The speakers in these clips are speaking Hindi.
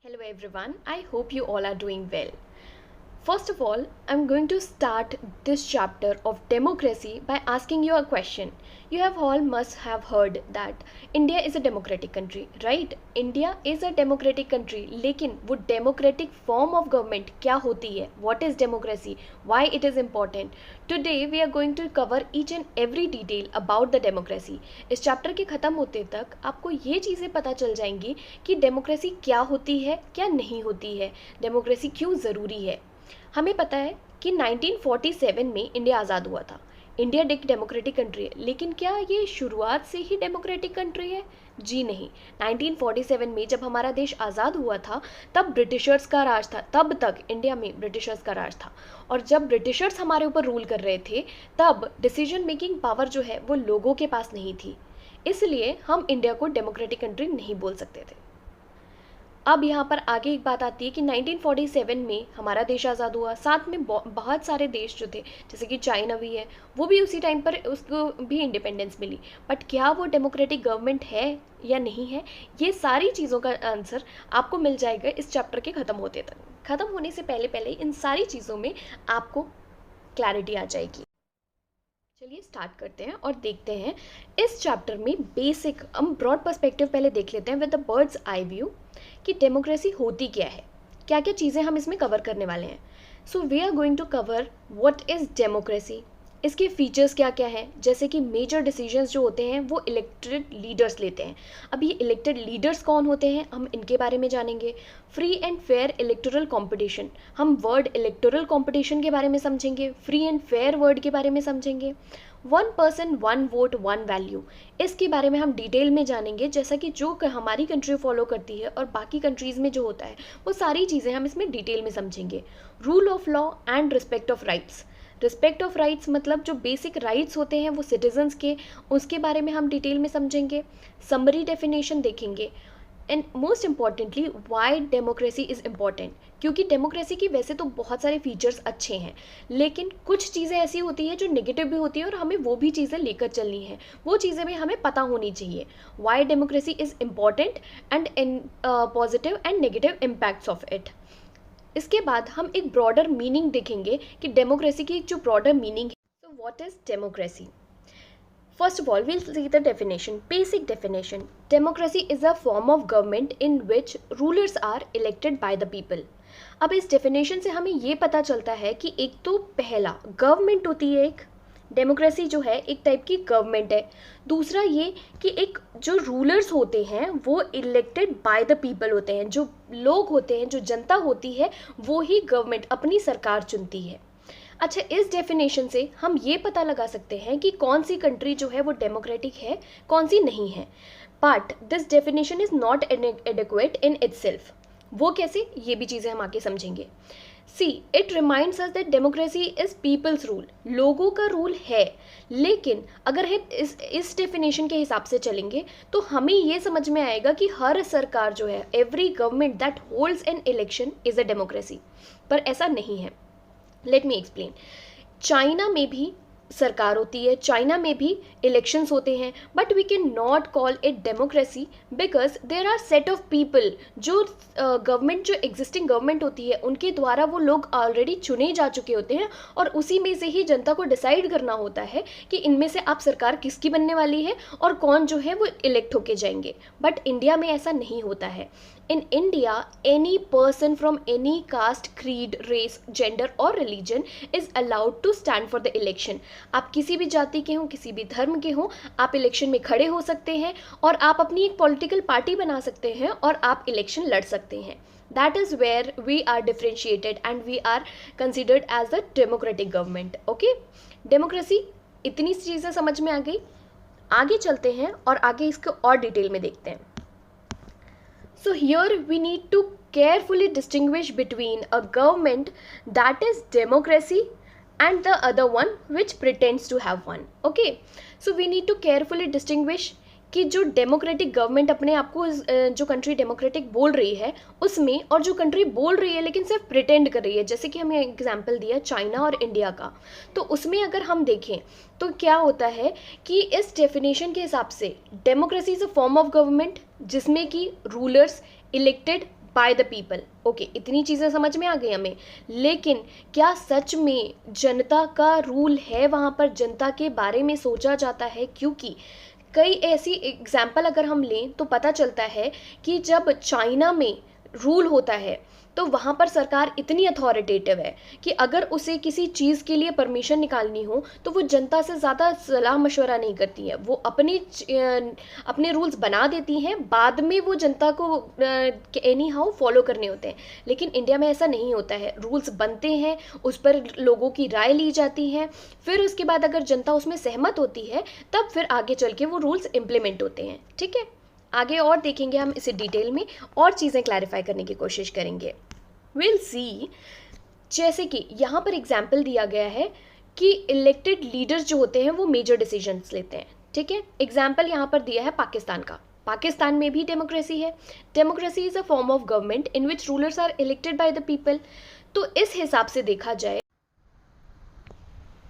Hello everyone, I hope you all are doing well. First of all, I'm going to start this chapter of democracy by asking you a question. You have all must have heard that India is a democratic country, right? India is a democratic country, लेकिन वो democratic form of government क्या होती है? What is democracy? Why it is important? Today we are going to cover each and every detail about the democracy. इस चैप्टर के ख़त्म होते तक आपको ये चीज़ें पता चल जाएंगी कि डेमोक्रेसी क्या होती है, क्या नहीं होती है, डेमोक्रेसी क्यों ज़रूरी है। हमें पता है कि 1947 में इंडिया आज़ाद हुआ था। इंडिया एक डेमोक्रेटिक कंट्री है, लेकिन क्या ये शुरुआत से ही डेमोक्रेटिक कंट्री है? जी नहीं। 1947 में जब हमारा देश आज़ाद हुआ था तब ब्रिटिशर्स का राज था, तब तक इंडिया में ब्रिटिशर्स का राज था। और जब ब्रिटिशर्स हमारे ऊपर रूल कर रहे थे तब डिसीजन मेकिंग पावर जो है वो लोगों के पास नहीं थी, इसलिए हम इंडिया को डेमोक्रेटिक कंट्री नहीं बोल सकते थे। अब यहाँ पर आगे एक बात आती है कि 1947 में हमारा देश आज़ाद हुआ, साथ में बहुत सारे देश जो थे जैसे कि चाइना भी है, वो भी उसी टाइम पर उसको भी इंडिपेंडेंस मिली। बट क्या वो डेमोक्रेटिक गवर्नमेंट है या नहीं है, ये सारी चीज़ों का आंसर आपको मिल जाएगा इस चैप्टर के ख़त्म होते तक। ख़त्म होने से पहले पहले इन सारी चीज़ों में आपको क्लैरिटी आ जाएगी। चलिए स्टार्ट करते हैं और देखते हैं इस चैप्टर में बेसिक हम ब्रॉड पर्सपेक्टिव पहले देख लेते हैं with the birds eye view कि डेमोक्रेसी होती क्या है, क्या क्या चीज़ें हम इसमें कवर करने वाले हैं। So we are going to cover what is democracy, इसके फीचर्स क्या क्या हैं, जैसे कि मेजर डिसीजंस जो होते हैं वो इलेक्टेड लीडर्स लेते हैं। अब ये इलेक्टेड लीडर्स कौन होते हैं हम इनके बारे में जानेंगे। Free and fair electoral competition, हम वर्ड इलेक्टोरल कंपटीशन के बारे में समझेंगे, फ्री एंड फेयर वर्ड के बारे में समझेंगे। One person one vote one value, इसके बारे में हम डिटेल में जानेंगे, जैसा कि जो हमारी कंट्री फॉलो करती है और बाकी कंट्रीज़ में जो होता है वो सारी चीज़ें हम इसमें डिटेल में समझेंगे। Rule of law and respect of rights, respect of rights मतलब जो बेसिक राइट्स होते हैं वो सिटीजन्स के, उसके बारे में हम डिटेल में समझेंगे। समरी डेफिनेशन देखेंगे and most importantly Y democracy is important, क्योंकि डेमोक्रेसी की वैसे तो बहुत सारे फीचर्स अच्छे हैं, लेकिन कुछ चीज़ें ऐसी होती हैं जो नेगेटिव भी होती है और हमें वो भी चीज़ें लेकर चलनी है, वो चीज़ें भी हमें पता होनी चाहिए। Y democracy is important and positive and negative impacts of it. इसके बाद हम एक ब्रॉडर मीनिंग देखेंगे कि डेमोक्रेसी की एक जो ब्रॉडर मीनिंग है। So what is democracy? First of all, we'll see the definition. Basic definition. Democracy is a form of government in which rulers are elected by the people. अब इस डेफिनेशन से हमें ये पता चलता है कि एक तो पहला गवर्नमेंट होती है, एक डेमोक्रेसी जो है एक टाइप की गवर्नमेंट है। दूसरा ये कि एक जो रूलर्स होते हैं वो इलेक्टेड बाय द पीपल होते हैं, जो लोग होते हैं, जो जनता होती है वो ही गवर्नमेंट अपनी सरकार चुनती है। अच्छा, इस डेफिनेशन से हम ये पता लगा सकते हैं कि कौन सी कंट्री जो है वो डेमोक्रेटिक है, कौन सी नहीं है। But this definition is not adequate in itself. वो कैसे, ये भी चीज़ें हम आगे समझेंगे। See it reminds us that democracy is people's rule, लोगों का रूल है। लेकिन अगर हम इस डेफिनेशन के हिसाब से चलेंगे तो हमें ये समझ में आएगा कि हर सरकार जो है, every government that holds an election is a democracy, पर ऐसा नहीं है। Let me explain. चाइना में भी सरकार होती है, चाइना में भी इलेक्शंस होते हैं, but we can not call it democracy because there are set of people, जो गवर्नमेंट जो एग्जिस्टिंग गवर्नमेंट होती है उनके द्वारा वो लोग ऑलरेडी चुने जा चुके होते हैं और उसी में से ही जनता को डिसाइड करना होता है कि इनमें से आप सरकार किसकी बनने वाली है और कौन जो है वो इलेक्ट होके जाएंगे। बट इंडिया में ऐसा नहीं होता है। In India, any person from any caste, creed, race, gender or religion is allowed to stand for the election. आप किसी भी जाति के हों, किसी भी धर्म के हों, आप इलेक्शन में खड़े हो सकते हैं और आप अपनी एक पॉलिटिकल पार्टी बना सकते हैं और आप इलेक्शन लड़ सकते हैं। That is where we are differentiated and we are considered as a democratic government. Okay? Democracy इतनी चीज़ें समझ में आ गई। आगे चलते हैं और आगे इसको और डिटेल में देखते हैं। So here we need to carefully distinguish between a government that is democracy and the other one which pretends to have one. Okay, so we need to carefully distinguish कि जो डेमोक्रेटिक गवर्नमेंट अपने आप को जो कंट्री डेमोक्रेटिक बोल रही है उसमें, और जो कंट्री बोल रही है लेकिन सिर्फ प्रिटेंड कर रही है, जैसे कि हमें एग्जांपल दिया चाइना और इंडिया का, तो उसमें अगर हम देखें तो क्या होता है कि इस डेफिनेशन के हिसाब से democracy is a form of government जिसमें कि rulers elected by the people. Okay, इतनी चीज़ें समझ में आ गई हमें, लेकिन क्या सच में जनता का रूल है वहाँ पर, जनता के बारे में सोचा जाता है? क्योंकि कई ऐसी एग्जाम्पल अगर हम लें तो पता चलता है कि जब चाइना में रूल होता है तो वहाँ पर सरकार इतनी अथॉरिटेटिव है कि अगर उसे किसी चीज़ के लिए परमिशन निकालनी हो तो वो जनता से ज़्यादा सलाह मशवरा नहीं करती है, वो अपने रूल्स बना देती हैं, बाद में वो जनता को एनी हाउ फॉलो करने होते हैं। लेकिन इंडिया में ऐसा नहीं होता है, रूल्स बनते हैं, उस पर लोगों की राय ली जाती है, फिर उसके बाद अगर जनता उसमें सहमत होती है तब फिर आगे चल के वो रूल्स इम्प्लीमेंट होते हैं। ठीक है, आगे और देखेंगे हम इसे डिटेल में और चीज़ें क्लैरिफाई करने की कोशिश करेंगे। विल सी, जैसे कि यहाँ पर एग्जाम्पल दिया गया है कि इलेक्टेड लीडर्स जो होते हैं वो मेजर डिसीजंस लेते हैं। ठीक है, एग्जाम्पल यहाँ पर दिया है पाकिस्तान का। पाकिस्तान में भी डेमोक्रेसी है। Democracy is a form of government in which rulers are elected by the people. तो इस हिसाब से देखा जाए,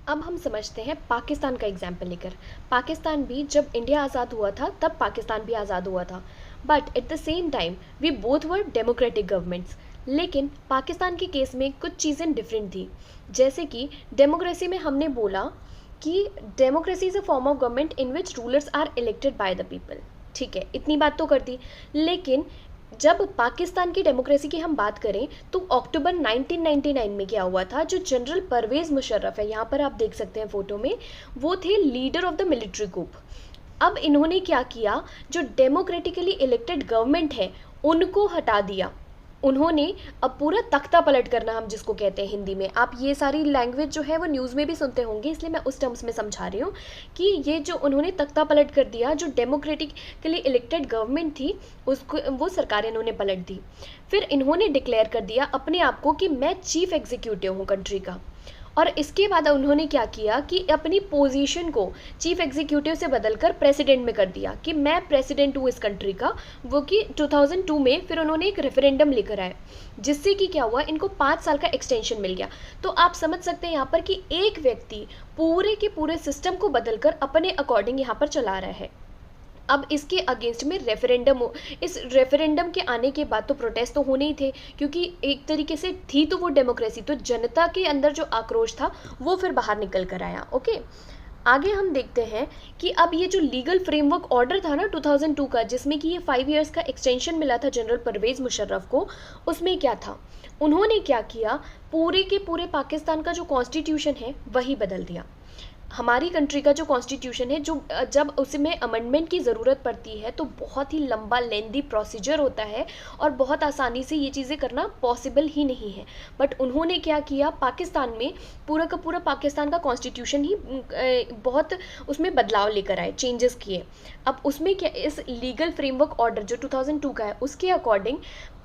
अब हम समझते हैं पाकिस्तान का एग्जाम्पल लेकर। पाकिस्तान भी जब इंडिया आज़ाद हुआ था तब पाकिस्तान भी आज़ाद हुआ था, but at the same time we both were democratic governments. लेकिन पाकिस्तान के केस में कुछ चीज़ें डिफरेंट थी। जैसे कि डेमोक्रेसी में हमने बोला कि democracy is a form of government in which rulers are elected by the people. ठीक है, इतनी बात तो कर दी। लेकिन जब पाकिस्तान की डेमोक्रेसी की हम बात करें तो अक्टूबर 1999 में क्या हुआ था, जो जनरल परवेज़ मुशर्रफ है, यहाँ पर आप देख सकते हैं फोटो में, वो थे लीडर ऑफ द मिलिट्री कूप। अब इन्होंने क्या किया, जो डेमोक्रेटिकली इलेक्टेड गवर्नमेंट है उनको हटा दिया। उन्होंने अब पूरा तख्ता पलट करना, हम जिसको कहते हैं हिंदी में, आप ये सारी लैंग्वेज जो है वो न्यूज़ में भी सुनते होंगे, इसलिए मैं उस टर्म्स में समझा रही हूँ कि ये जो उन्होंने तख्ता पलट कर दिया, जो डेमोक्रेटिकली इलेक्टेड गवर्नमेंट थी उसको, वो सरकार इन्होंने पलट दी। फिर इन्होंने डिक्लेयर कर दिया अपने आप को कि मैं चीफ एग्जीक्यूटिव हूँ कंट्री का। और इसके बाद उन्होंने क्या किया कि अपनी पोजीशन को चीफ एग्जीक्यूटिव से बदलकर प्रेसिडेंट में कर दिया कि मैं प्रेसिडेंट हूँ इस कंट्री का। वो कि 2002 में फिर उन्होंने एक रेफरेंडम लेकर आए, जिससे कि क्या हुआ, इनको 5 साल का एक्सटेंशन मिल गया। तो आप समझ सकते हैं यहाँ पर कि एक व्यक्ति पूरे के पूरे सिस्टम को बदलकर अपने अकॉर्डिंग यहाँ पर चला रहा है। अब इसके अगेंस्ट में रेफरेंडम हो, इस रेफरेंडम के आने के बाद तो प्रोटेस्ट तो होने ही थे, क्योंकि एक तरीके से थी तो वो डेमोक्रेसी, तो जनता के अंदर जो आक्रोश था वो फिर बाहर निकल कर आया। ओके, आगे हम देखते हैं कि अब ये जो लीगल फ्रेमवर्क ऑर्डर था ना 2002 का, जिसमें कि ये 5 इयर्स का एक्सटेंशन मिला था जनरल परवेज़ मुशर्रफ को, उसमें क्या था, उन्होंने क्या किया, पूरे के पूरे पाकिस्तान का जो कॉन्स्टिट्यूशन है वही बदल दिया। हमारी कंट्री का जो कॉन्स्टिट्यूशन है, जो जब उसमें अमेंडमेंट की ज़रूरत पड़ती है तो बहुत ही लंबा लेंदी प्रोसीजर होता है और बहुत आसानी से ये चीज़ें करना पॉसिबल ही नहीं है। बट उन्होंने क्या किया, पाकिस्तान में पूरा का पूरा पाकिस्तान का कॉन्स्टिट्यूशन ही बहुत उसमें बदलाव लेकर आए, चेंजेस किए। अब उसमें क्या, इस लीगल फ्रेमवर्क ऑर्डर जो 2002 का है उसके अकॉर्डिंग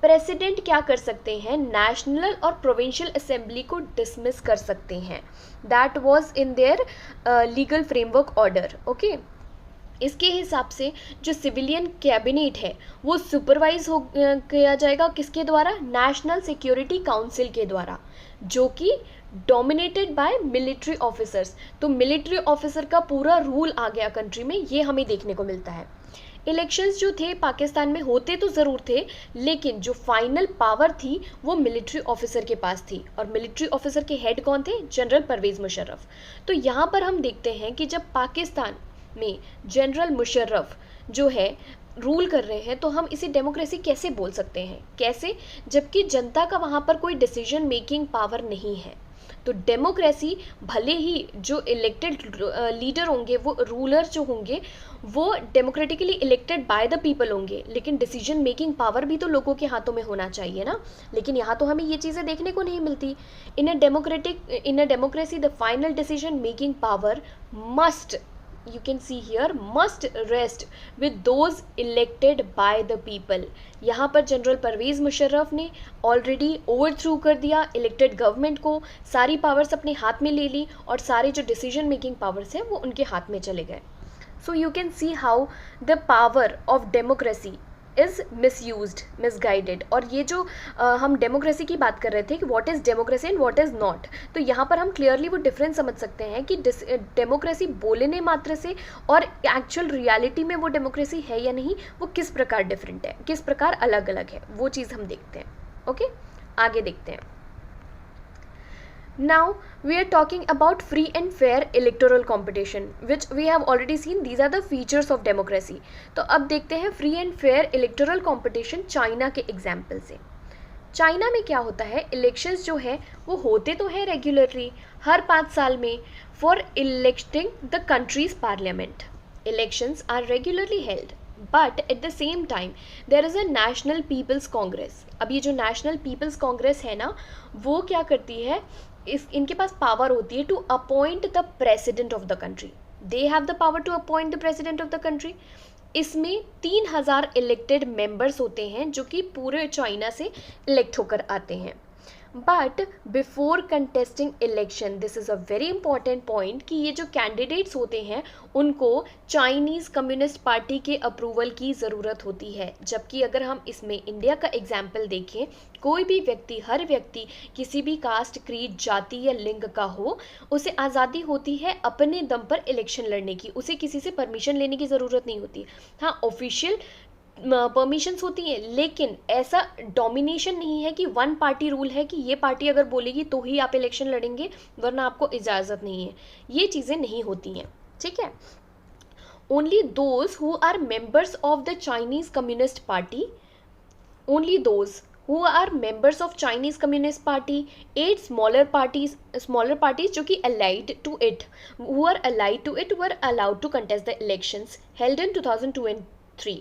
प्रेसिडेंट क्या कर सकते हैं, नेशनल और प्रोविंशियल असेंबली को डिसमिस कर सकते हैं। That was in their legal framework order. Okay, इसके हिसाब से जो सिविलियन कैबिनेट है वो सुपरवाइज किया जाएगा किसके द्वारा, नेशनल सिक्योरिटी काउंसिल के द्वारा, जो कि डोमिनेटेड बाय मिलिट्री ऑफिसर्स। तो मिलिट्री ऑफिसर का पूरा रूल आ गया कंट्री में, ये हमें देखने को मिलता है। इलेक्शंस जो थे पाकिस्तान में होते तो ज़रूर थे, लेकिन जो फाइनल पावर थी वो मिलिट्री ऑफिसर के पास थी, और मिलिट्री ऑफिसर के हेड कौन थे, जनरल परवेज़ मुशर्रफ। तो यहाँ पर हम देखते हैं कि जब पाकिस्तान में जनरल मुशर्रफ जो है रूल कर रहे हैं, तो हम इसे डेमोक्रेसी कैसे बोल सकते हैं, कैसे, जबकि जनता का वहाँ पर कोई डिसीजन मेकिंग पावर नहीं है। तो डेमोक्रेसी, भले ही जो इलेक्टेड लीडर होंगे, वो रूलर जो होंगे वो democratically elected by the people होंगे, लेकिन डिसीजन मेकिंग पावर भी तो लोगों के हाथों में होना चाहिए ना। लेकिन यहाँ तो हमें ये चीज़ें देखने को नहीं मिलती। In a democracy the final decision making power must, you can see here, must rest with those elected by the people। यहाँ पर जनरल परवेज़ मुशर्रफ ने ऑलरेडी ओवरथ्रू कर दिया इलेक्टेड गवर्नमेंट को, सारी पावर्स अपने हाथ में ले ली और सारे जो डिसीजन मेकिंग पावर्स हैं वो उनके हाथ में चले गए। So you can see how the power of democracy is misused, misguided. और ये जो हम डेमोक्रेसी की बात कर रहे थे कि what is democracy and what is not, तो यहाँ पर हम क्लियरली वो डिफरेंस समझ सकते हैं कि डेमोक्रेसी बोलने मात्र से और एक्चुअल रियलिटी में वो डेमोक्रेसी है या नहीं, वो किस प्रकार डिफरेंट है, किस प्रकार अलग अलग है, वो चीज़ हम देखते हैं। ओके, आगे देखते हैं। Now we are talking about free and fair electoral competition, which we have already seen. These are the features of democracy. तो अब देखते हैं free and fair electoral competition China के एग्जाम्पल से। चाइना में क्या होता है, इलेक्शंस जो है वो होते तो है रेगुलरली हर 5 साल में for electing the country's parliament. Elections are regularly held, but at the same time there is a national people's congress. अब ये जो नेशनल पीपल्स कांग्रेस है ना, वो क्या करती है, इनके पास पावर होती है to appoint the president of the country. They have the power to appoint the president of the country. इसमें 3000 इलेक्टेड मेंबर्स होते हैं जो कि पूरे चाइना से इलेक्ट होकर आते हैं। But before contesting election, this is a very important point, कि ये जो कैंडिडेट्स होते हैं उनको चाइनीज़ कम्युनिस्ट पार्टी के अप्रूवल की ज़रूरत होती है। जबकि अगर हम इसमें इंडिया का एग्जाम्पल देखें, कोई भी व्यक्ति, हर व्यक्ति किसी भी कास्ट, क्रीड, जाति या लिंग का हो, उसे आज़ादी होती है अपने दम पर इलेक्शन लड़ने की, उसे किसी से परमिशन लेने की ज़रूरत नहीं होती। हाँ, ऑफिशियल परमिशंस होती हैं, लेकिन ऐसा डोमिनेशन नहीं है कि वन पार्टी रूल है कि ये पार्टी अगर बोलेगी तो ही आप इलेक्शन लड़ेंगे, वरना आपको इजाज़त नहीं है। ये चीज़ें नहीं होती हैं, ठीक है। Only those who are members of the Chinese communist party, only those who are members of Chinese Communist Party, 8 smaller parties जो कि allied to it, who are allied to it, were allowed to contest the elections held in 2002 and 3।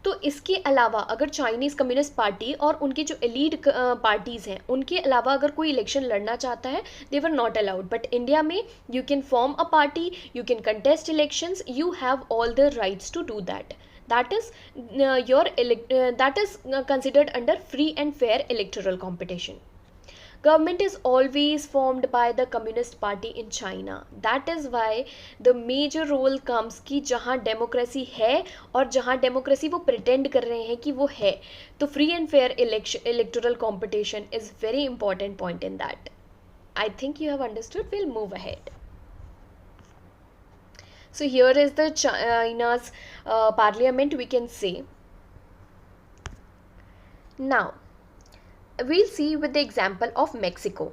तो इसके अलावा अगर चाइनीज़ कम्युनिस्ट पार्टी और उनके जो एलीड पार्टीज़ हैं, उनके अलावा अगर कोई इलेक्शन लड़ना चाहता है, they were not allowed. But India में you can form a party, you can contest elections, you have all the rights to do that. That is considered under free and fair electoral competition. Government is always formed by the Communist Party in China. That is why the major role comes कि जहाँ डेमोक्रेसी है और जहाँ डेमोक्रेसी वो pretend कर रहे हैं कि वो है, तो free and fair electoral competition is very important point in that. I think you have understood. We'll move ahead. So here is the China's parliament, we can say. Now we'll see with the example of Mexico.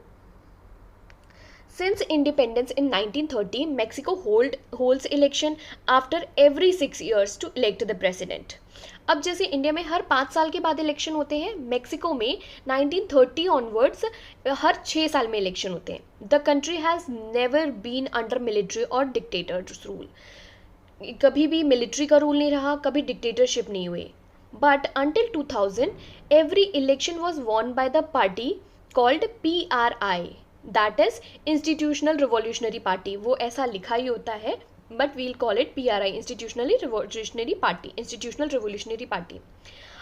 Since independence in 1930, Mexico holds election after every 6 years to elect the president. अब जैसे इंडिया में हर 5 साल के बाद इलेक्शन होते हैं, मेक्सिको में 1930 ऑनवर्ड्स हर 6 साल में इलेक्शन होते हैं। The country has never been under military और डिक्टेटर्स रूल। कभी भी मिलिट्री का रूल नहीं रहा, कभी डिक्टेटरशिप नहीं हुई। But until 2000 every election was won by the party called PRI, that is institutional revolutionary party. वो ऐसा लिखा ही होता है, but we'll call it PRI, institutional revolutionary party.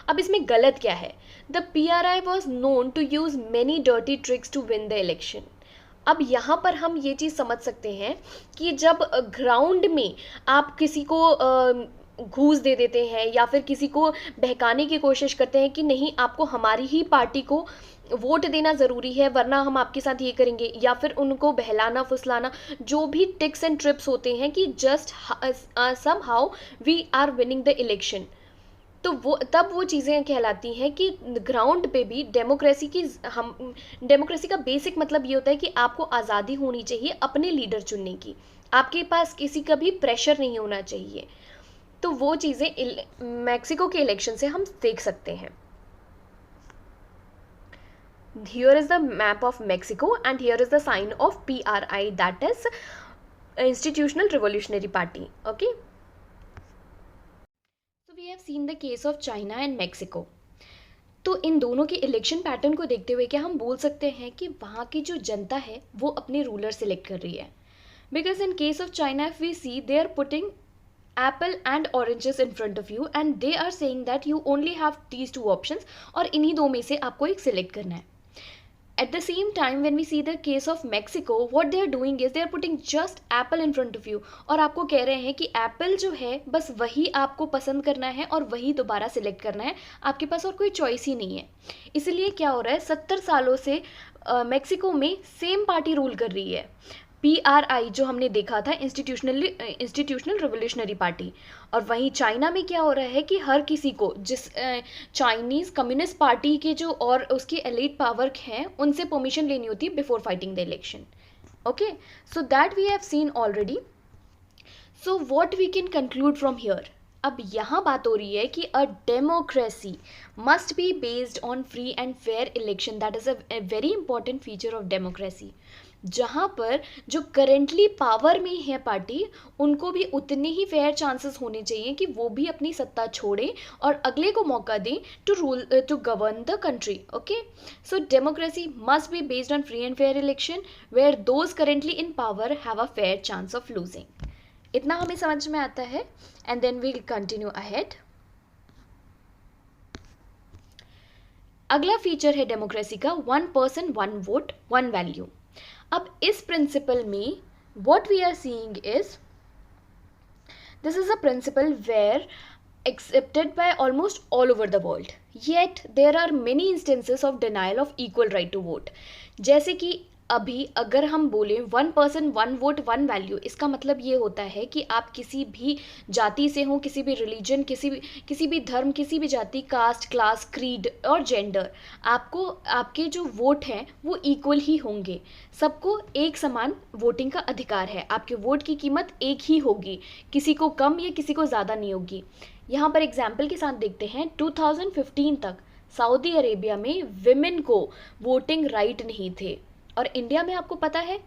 अब इसमें गलत क्या है? The PRI was known to use many dirty tricks to win the election. अब यहाँ पर हम ये चीज़ समझ सकते हैं कि जब ग्राउंड में आप किसी को घूस दे देते हैं या फिर किसी को बहकाने की कोशिश करते हैं कि नहीं, आपको हमारी ही पार्टी को वोट देना ज़रूरी है वरना हम आपके साथ ये करेंगे, या फिर उनको बहलाना फुसलाना, जो भी टिक्स एंड ट्रिप्स होते हैं कि just somehow we are winning the election, तो वो चीज़ें कहलाती हैं कि ग्राउंड पे भी डेमोक्रेसी का बेसिक मतलब ये होता है कि आपको आज़ादी होनी चाहिए अपने लीडर चुनने की, आपके पास किसी का भी प्रेशर नहीं होना चाहिए। तो वो चीज़ें मैक्सिको के इलेक्शन से हम देख सकते हैं। Here is the map of Mexico and here is the sign of PRI, that is Institutional Revolutionary Party. Okay. So we have seen the case of China and Mexico. तो इन दोनों के इलेक्शन पैटर्न को देखते हुए क्या हम बोल सकते हैं कि वहाँ की जो जनता है वो अपने रूलर सिलेक्ट कर रही है? Because in case of China, if we see, they are putting apple and oranges in front of you and they are saying that you only have these two options और इन्हीं दो में से आपको एक सिलेक्ट करना है। At the same time, when we see the case of Mexico, what they are doing is they are putting just apple in front of you, और आपको कह रहे हैं कि एप्पल जो है बस वही आपको पसंद करना है और वही दोबारा सिलेक्ट करना है, आपके पास और कोई चॉइस ही नहीं है। इसलिए क्या हो रहा है, 70 सालों से मेक्सिको में सेम पार्टी रूल कर रही है, PRI जो हमने देखा था, इंस्टीट्यूशनल रिवोल्यूशनरी पार्टी। और वहीं चाइना में क्या हो रहा है कि हर किसी को, जिस चाइनीज़ कम्युनिस्ट पार्टी के जो और उसकी एलीट पावर हैं उनसे परमिशन लेनी होती है before fighting the election. Okay, so that we have seen already. So what we can conclude from here, अब यहाँ बात हो रही है कि a democracy must be based on free and fair election, that is a very important feature of democracy. जहाँ पर जो करेंटली पावर में है पार्टी, उनको भी उतने ही फेयर चांसेस होने चाहिए कि वो भी अपनी सत्ता छोड़ें और अगले को मौका दें to govern the country. Okay, so democracy must be based on free and fair election where those currently in power have a fair chance of losing. इतना हमें समझ में आता है, and then we continue ahead. अगला फीचर है डेमोक्रेसी का, 1 पर्सन 1 वोट 1 वैल्यू। अब इस प्रिंसिपल में what we are seeing is this is a principle where accepted by almost all over the world, yet there are many instances of denial of equal right to vote। जैसे कि अभी अगर हम बोलें 1 पर्सन 1 वोट 1 वैल्यू, इसका मतलब ये होता है कि आप किसी भी जाति से हों, किसी भी रिलीजन, किसी भी धर्म, किसी भी जाति, कास्ट, क्लास, क्रीड और जेंडर, आपको आपके जो वोट हैं वो इक्वल ही होंगे। सबको एक समान वोटिंग का अधिकार है, आपके वोट की कीमत एक ही होगी, किसी को कम या किसी को ज़्यादा नहीं होगी। यहाँ पर एग्जाम्पल के साथ देखते हैं, 2015 तक सऊदी अरेबिया में विमेन को वोटिंग राइट नहीं थे। और इंडिया में आपको पता है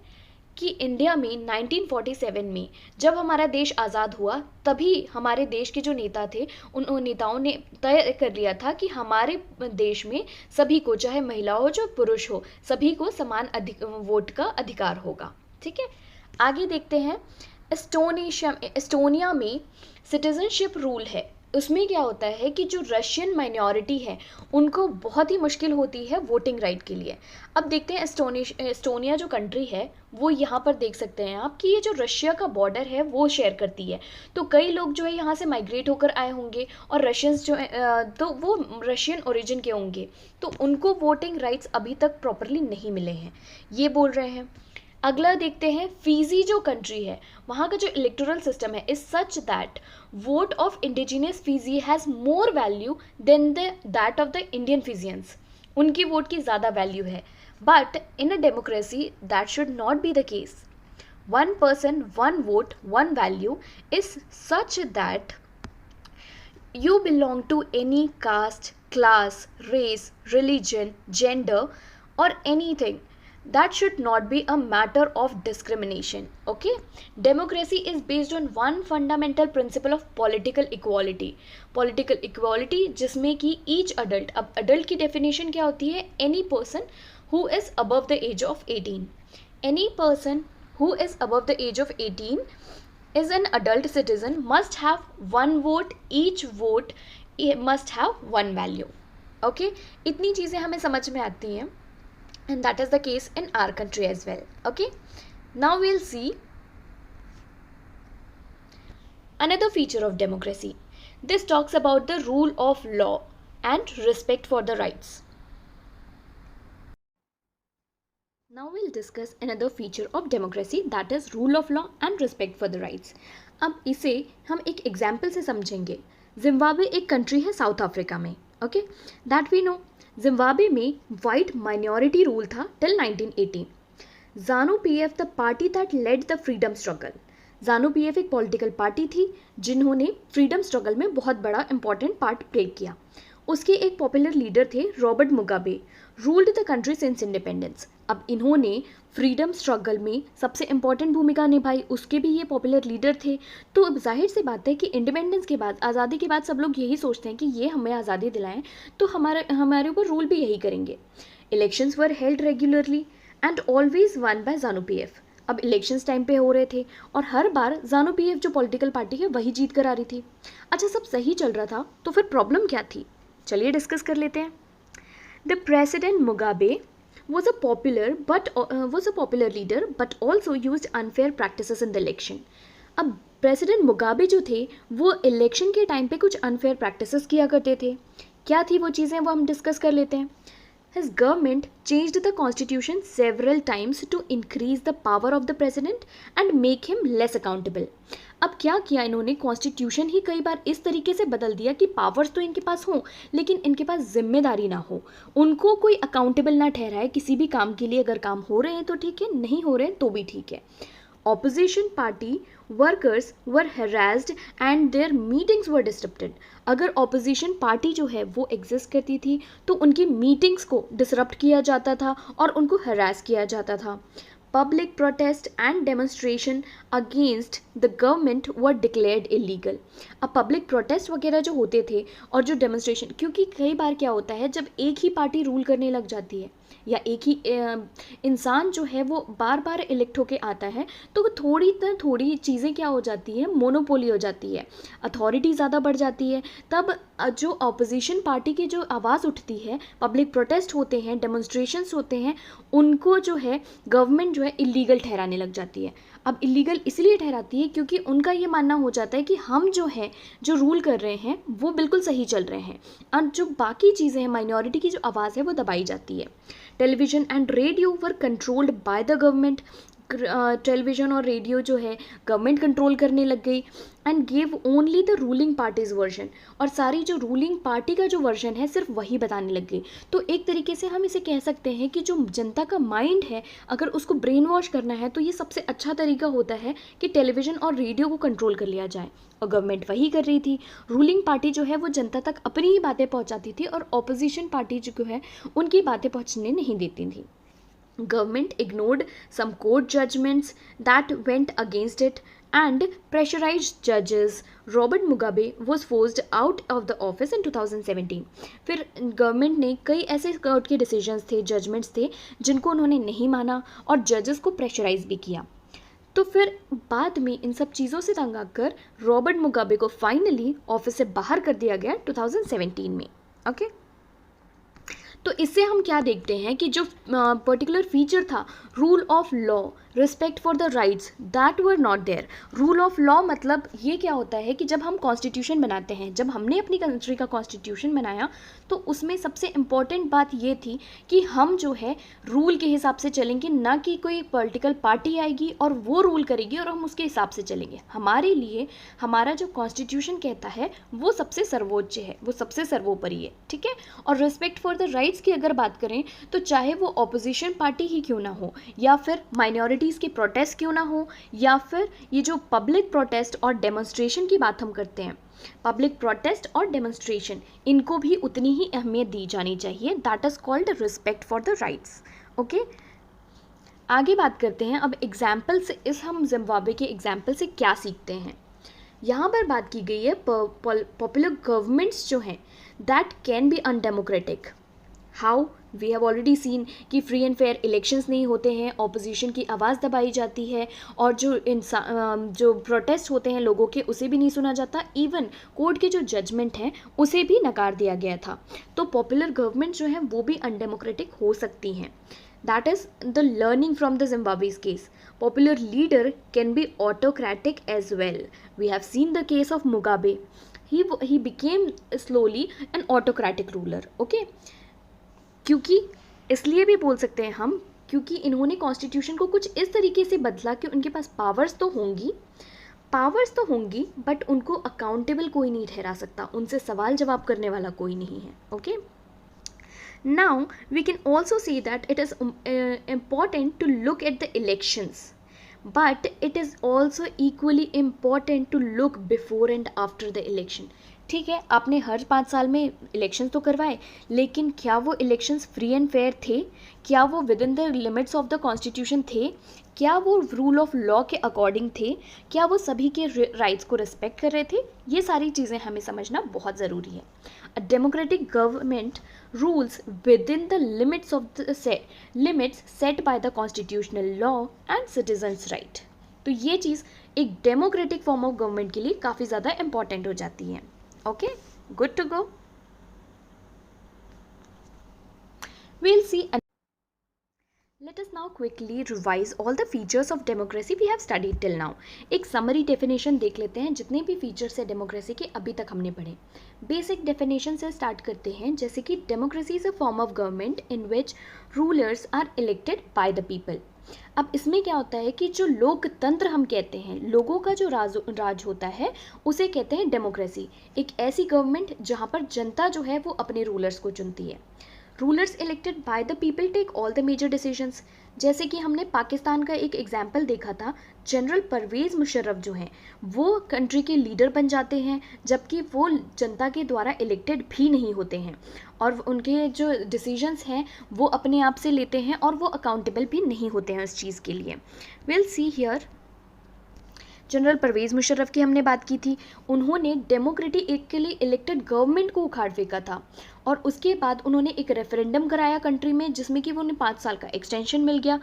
कि इंडिया में 1947 में जब हमारा देश आज़ाद हुआ, तभी हमारे देश के जो नेता थे उन नेताओं ने तय कर लिया था कि हमारे देश में सभी को, चाहे महिला हो चाहे पुरुष हो, सभी को समान वोट का अधिकार होगा। ठीक है, आगे देखते हैं। एस्टोनिया में सिटीजनशिप रूल है। उसमें क्या होता है कि जो रशियन माइनॉरिटी है उनको बहुत ही मुश्किल होती है वोटिंग राइट के लिए। अब देखते हैं एस्टोनिया जो कंट्री है वो यहाँ पर देख सकते हैं आप कि ये जो रशिया का बॉर्डर है वो शेयर करती है। तो कई लोग जो है यहाँ से माइग्रेट होकर आए होंगे और रशियंस जो है तो वो रशियन ओरिजिन के होंगे, तो उनको वोटिंग राइट्स अभी तक प्रॉपरली नहीं मिले हैं, ये बोल रहे हैं। अगला देखते हैं, फिजी जो कंट्री है वहाँ का जो इलेक्टोरल सिस्टम है is such that vote of indigenous Fiji has more value than that of the Indian Fijians. उनकी वोट की ज़्यादा वैल्यू है, but in a democracy that should not be the case. 1 person 1 vote 1 value is such that you belong to any caste, class, race, religion, gender or anything, that should not be a matter of discrimination. Okay, democracy is based on one fundamental principle of political equality. Political equality जिसमें कि each adult, अब adult की definition क्या होती है, any person who is above the age of 18, any person who is above the age of 18 is an adult citizen must have 1 vote, each vote must have 1 value. Okay, इतनी चीज़ें हमें समझ में आती हैं, and that is the case in our country as well. Okay, now we'll see another feature of democracy. This talks about the rule of law and respect for the rights. Now we'll discuss another feature of democracy, that is rule of law and respect for the rights. अब इसे हम एक एग्जाम्पल से समझेंगे। जिम्बाब्वे एक कंट्री है साउथ अफ्रीका में। Okay, that we know. Zimbabwe में वाइट माइनॉरिटी रूल था till 1918। ZANU PF the party that led the freedom struggle. ZANU PF एक पॉलिटिकल पार्टी थी जिन्होंने फ्रीडम स्ट्रगल में बहुत बड़ा इंपॉर्टेंट पार्ट प्ले किया। उसके एक पॉपुलर लीडर थे Robert Mugabe, ruled the country since independence. अब इन्होंने फ्रीडम स्ट्रगल में सबसे इम्पॉर्टेंट भूमिका निभाई, उसके भी ये पॉपुलर लीडर थे। तो अब जाहिर सी बात है कि इंडिपेंडेंस के बाद, आज़ादी के बाद सब लोग यही सोचते हैं कि ये हमें आज़ादी दिलाएं तो हमारे ऊपर रूल भी यही करेंगे। Elections were held regularly and always won by ZANU PF. अब इलेक्शंस टाइम पे हो रहे थे और हर बार ज़ानू पीएफ जो पॉलिटिकल पार्टी है वही जीत कर आ रही थी। अच्छा, सब सही चल रहा था तो फिर प्रॉब्लम क्या थी, चलिए डिस्कस कर लेते हैं। The president Mugabe was a popular leader but also used unfair practices in the election. अब प्रेसिडेंट मुगाबे जो थे वो इलेक्शन के टाइम पे कुछ अनफेयर प्रैक्टिसेस किया करते थे. क्या थी वो चीज़ें, वो हम डिस्कस कर लेते हैं. His government changed the constitution several times to increase the power of the president and make him less accountable. अब क्या किया इन्होंने, कॉन्स्टिट्यूशन ही कई बार इस तरीके से बदल दिया कि पावर्स तो इनके पास हों लेकिन इनके पास जिम्मेदारी ना हो, उनको कोई अकाउंटेबल ना ठहराए किसी भी काम के लिए. अगर काम हो रहे हैं तो ठीक है, नहीं हो रहे हैं तो भी ठीक है. Opposition party workers were harassed and their meetings were disturbed. अगर ऑपोजिशन पार्टी जो है वो एग्जिस्ट करती थी तो उनकी मीटिंग्स को डिसरप्ट किया जाता था और उनको हरास किया जाता था. Public protest and demonstration against the government were declared illegal. अब पब्लिक प्रोटेस्ट वगैरह जो होते थे और जो डेमोन्स्ट्रेशन, क्योंकि कई बार क्या होता है जब एक ही पार्टी रूल करने लग जाती है या एक ही इंसान जो है वो बार बार इलेक्ट होके आता है तो थोड़ी चीज़ें क्या हो जाती है, मोनोपोली हो जाती है, अथॉरिटी ज़्यादा बढ़ जाती है. तब जो अपोजिशन पार्टी की जो आवाज़ उठती है, पब्लिक प्रोटेस्ट होते हैं, डेमोन्स्ट्रेशंस होते हैं, उनको जो है गवर्नमेंट जो है इलीगल ठहराने लग जाती है. अब इलीगल इसलिए ठहराती है क्योंकि उनका ये मानना हो जाता है कि हम जो है जो रूल कर रहे हैं वो बिल्कुल सही चल रहे हैं और जो बाकी चीज़ें हैं, माइनॉरिटी की जो आवाज़ है वो दबाई जाती है. Television and radio were controlled by the government. Television और रेडियो जो है गवर्नमेंट कंट्रोल करने लग गई and gave only the ruling parties version. और सारी जो रूलिंग पार्टी का जो वर्जन है सिर्फ वही बताने लग गई. तो एक तरीके से हम इसे कह सकते हैं कि जो जनता का माइंड है अगर उसको ब्रेन वॉश करना है तो ये सबसे अच्छा तरीका होता है कि टेलीविज़न और रेडियो को कंट्रोल कर लिया जाए. और गवर्नमेंट वही कर रही थी. रूलिंग पार्टी जो है वो जनता तक अपनी ही बातें पहुंचाती थी और ऑपोजिशन पार्टी जो है उनकी बातें पहुंचने नहीं देती थी. Government ignored some court judgments that went against it and pressurized judges. Robert Mugabe was forced out of the office in 2017. फिर गवर्नमेंट ने कई ऐसे कोर्ट के डिसीजंस थे, जजमेंट्स थे जिनको उन्होंने नहीं माना और जजेस को प्रेशराइज भी किया. तो फिर बाद में इन सब चीज़ों से तंग आकर रॉबर्ट मुगाबे को फाइनली ऑफिस से बाहर कर दिया गया 2017 में. ओके तो इससे हम क्या देखते हैं कि जो पर्टिकुलर फीचर था rule of law, respect for the rights, that were not there. Rule of law मतलब ये क्या होता है कि जब हम कॉन्स्टिट्यूशन बनाते हैं, जब हमने अपनी कंट्री का कॉन्स्टिट्यूशन बनाया तो उसमें सबसे इम्पॉर्टेंट बात ये थी कि हम जो है रूल के हिसाब से चलेंगे, ना कि कोई पॉलिटिकल पार्टी आएगी और वो रूल करेगी और हम उसके हिसाब से चलेंगे. हमारे लिए हमारा जो कॉन्स्टिट्यूशन कहता है वो सबसे सर्वोच्च है, वो सबसे सर्वोपरि है. ठीक है. और रिस्पेक्ट फॉर द राइट्स की अगर बात करें तो चाहे वो ऑपोजिशन पार्टी ही क्यों ना हो या फिर माइनॉरिटीज़ के प्रोटेस्ट क्यों ना हो या फिर ये जो पब्लिक प्रोटेस्ट और डेमोन्स्ट्रेशन की बात हम करते हैं, पब्लिक प्रोटेस्ट और डेमोन्स्ट्रेशन इनको भी उतनी ही अहमियत दी जानी चाहिए. That is called respect for the rights. Okay आगे बात करते हैं. अब एग्जाम्पल से हम जिम्बाब्वे के एग्जाम्पल से क्या सीखते हैं. यहाँ पर बात की गई है पॉपुलर गवर्नमेंट्स जो हैं that can be undemocratic. How we have already seen कि फ्री एंड फेयर इलेक्शंस नहीं होते हैं, ऑपोजिशन की आवाज़ दबाई जाती है और जो प्रोटेस्ट होते हैं लोगों के उसे भी नहीं सुना जाता. इवन कोर्ट के जो जजमेंट हैं उसे भी नकार दिया गया था. तो पॉपुलर गवर्नमेंट जो है वो भी अनडेमोक्रेटिक हो सकती हैं. That is the learning from the Zimbabwe's case. Popular leader can be autocratic as well. We have seen the case of Mugabe. He became slowly an autocratic ruler. Okay? क्योंकि इसलिए भी बोल सकते हैं हम क्योंकि इन्होंने कॉन्स्टिट्यूशन को कुछ इस तरीके से बदला कि उनके पास पावर्स तो होंगी बट उनको अकाउंटेबल कोई नहीं ठहरा सकता, उनसे सवाल जवाब करने वाला कोई नहीं है. Okay Now we can also see that it is important to look at the elections, but it is also equally important to look before and after the election. ठीक है, आपने हर 5 साल में इलेक्शंस तो करवाए लेकिन क्या वो इलेक्शंस फ्री एंड फेयर थे? क्या वो with in the limits of the constitution थे? क्या वो रूल ऑफ लॉ के अकॉर्डिंग थे? क्या वो सभी के राइट्स को रिस्पेक्ट कर रहे थे? ये सारी चीज़ें हमें समझना बहुत ज़रूरी है. A democratic government rules within the limits set by the constitutional law and citizens right. तो ये चीज़ एक डेमोक्रेटिक फॉर्म ऑफ गवर्नमेंट के लिए काफ़ी ज़्यादा इंपॉर्टेंट हो जाती है. Okay good to go. we'll see now quickly revise all the features of democracy we have studied till now. एक समरी डेफिनेशन देख लेते हैं जितने भी फीचर्स है डेमोक्रेसी के अभी तक हमने पढ़े. बेसिक डेफिनेशन से स्टार्ट करते हैं, जैसे कि democracy is a form of government in which rulers are elected by the people. अब इसमें क्या होता है कि जो लोकतंत्र हम कहते हैं, लोगों का जो राज होता है उसे कहते हैं डेमोक्रेसी. एक ऐसी गवर्नमेंट जहाँ पर जनता जो है वो अपने रूलर्स को चुनती है. Rulers elected by the people take all the major decisions. जैसे कि हमने पाकिस्तान का एक एग्जाम्पल देखा था, जनरल परवेज़ मुशर्रफ जो हैं वो कंट्री के लीडर बन जाते हैं, जबकि वो जनता के द्वारा इलेक्टेड भी नहीं होते हैं और उनके जो डिसीजंस हैं वो अपने आप से लेते हैं और वो अकाउंटेबल भी नहीं होते हैं उस चीज़ के लिए. Will see here, general Pervez Musharraf की हमने बात की थी. उन्होंने डेमोक्रेटिक के लिए इलेक्टेड गवर्नमेंट को उखाड़ फेंका था और उसके बाद उन्होंने एक रेफरेंडम कराया कंट्री में, जिसमें कि उन्हें 5 साल का एक्सटेंशन मिल गया.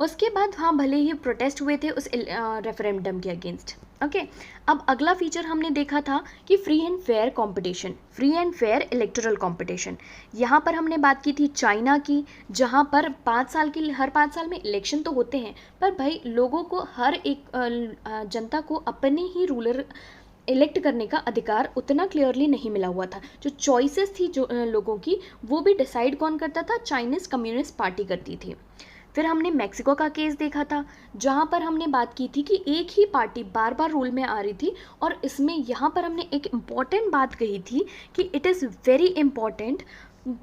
उसके बाद हाँ भले ही प्रोटेस्ट हुए थे उस रेफरेंडम के अगेंस्ट. ओके, अब अगला फीचर हमने देखा था कि free and fair competition, free and fair electoral competition. यहाँ पर हमने बात की थी चाइना की, जहाँ पर हर 5 साल में इलेक्शन तो होते हैं, पर भाई लोगों को हर एक जनता को अपने ही रूलर इलेक्ट करने का अधिकार उतना क्लियरली नहीं मिला हुआ था. जो चॉइसेस थी जो लोगों की, वो भी डिसाइड कौन करता था? चाइनीज़ कम्युनिस्ट पार्टी करती थी. फिर हमने मैक्सिको का केस देखा था, जहाँ पर हमने बात की थी कि एक ही पार्टी बार बार रूल में आ रही थी और इसमें यहाँ पर हमने एक इम्पॉर्टेंट बात कही थी कि it is very important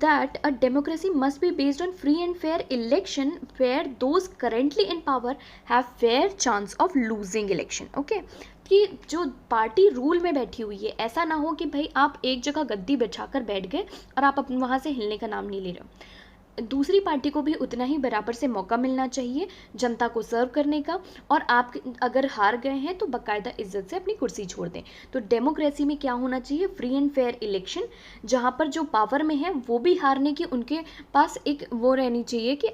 that a democracy must be based on free and fair election where those currently in power have fair chance of losing election. Okay, कि जो पार्टी रूल में बैठी हुई है, ऐसा ना हो कि भाई आप एक जगह गद्दी बिछाकर बैठ गए और आप अपने वहाँ से हिलने का नाम नहीं ले रहे हो. दूसरी पार्टी को भी उतना ही बराबर से मौका मिलना चाहिए जनता को सर्व करने का, और आप अगर हार गए हैं तो बाकायदा इज्जत से अपनी कुर्सी छोड़ दें. तो डेमोक्रेसी में क्या होना चाहिए? फ्री एंड फेयर इलेक्शन, जहाँ पर जो पावर में है वो भी हारने की उनके पास एक वो रहनी चाहिए कि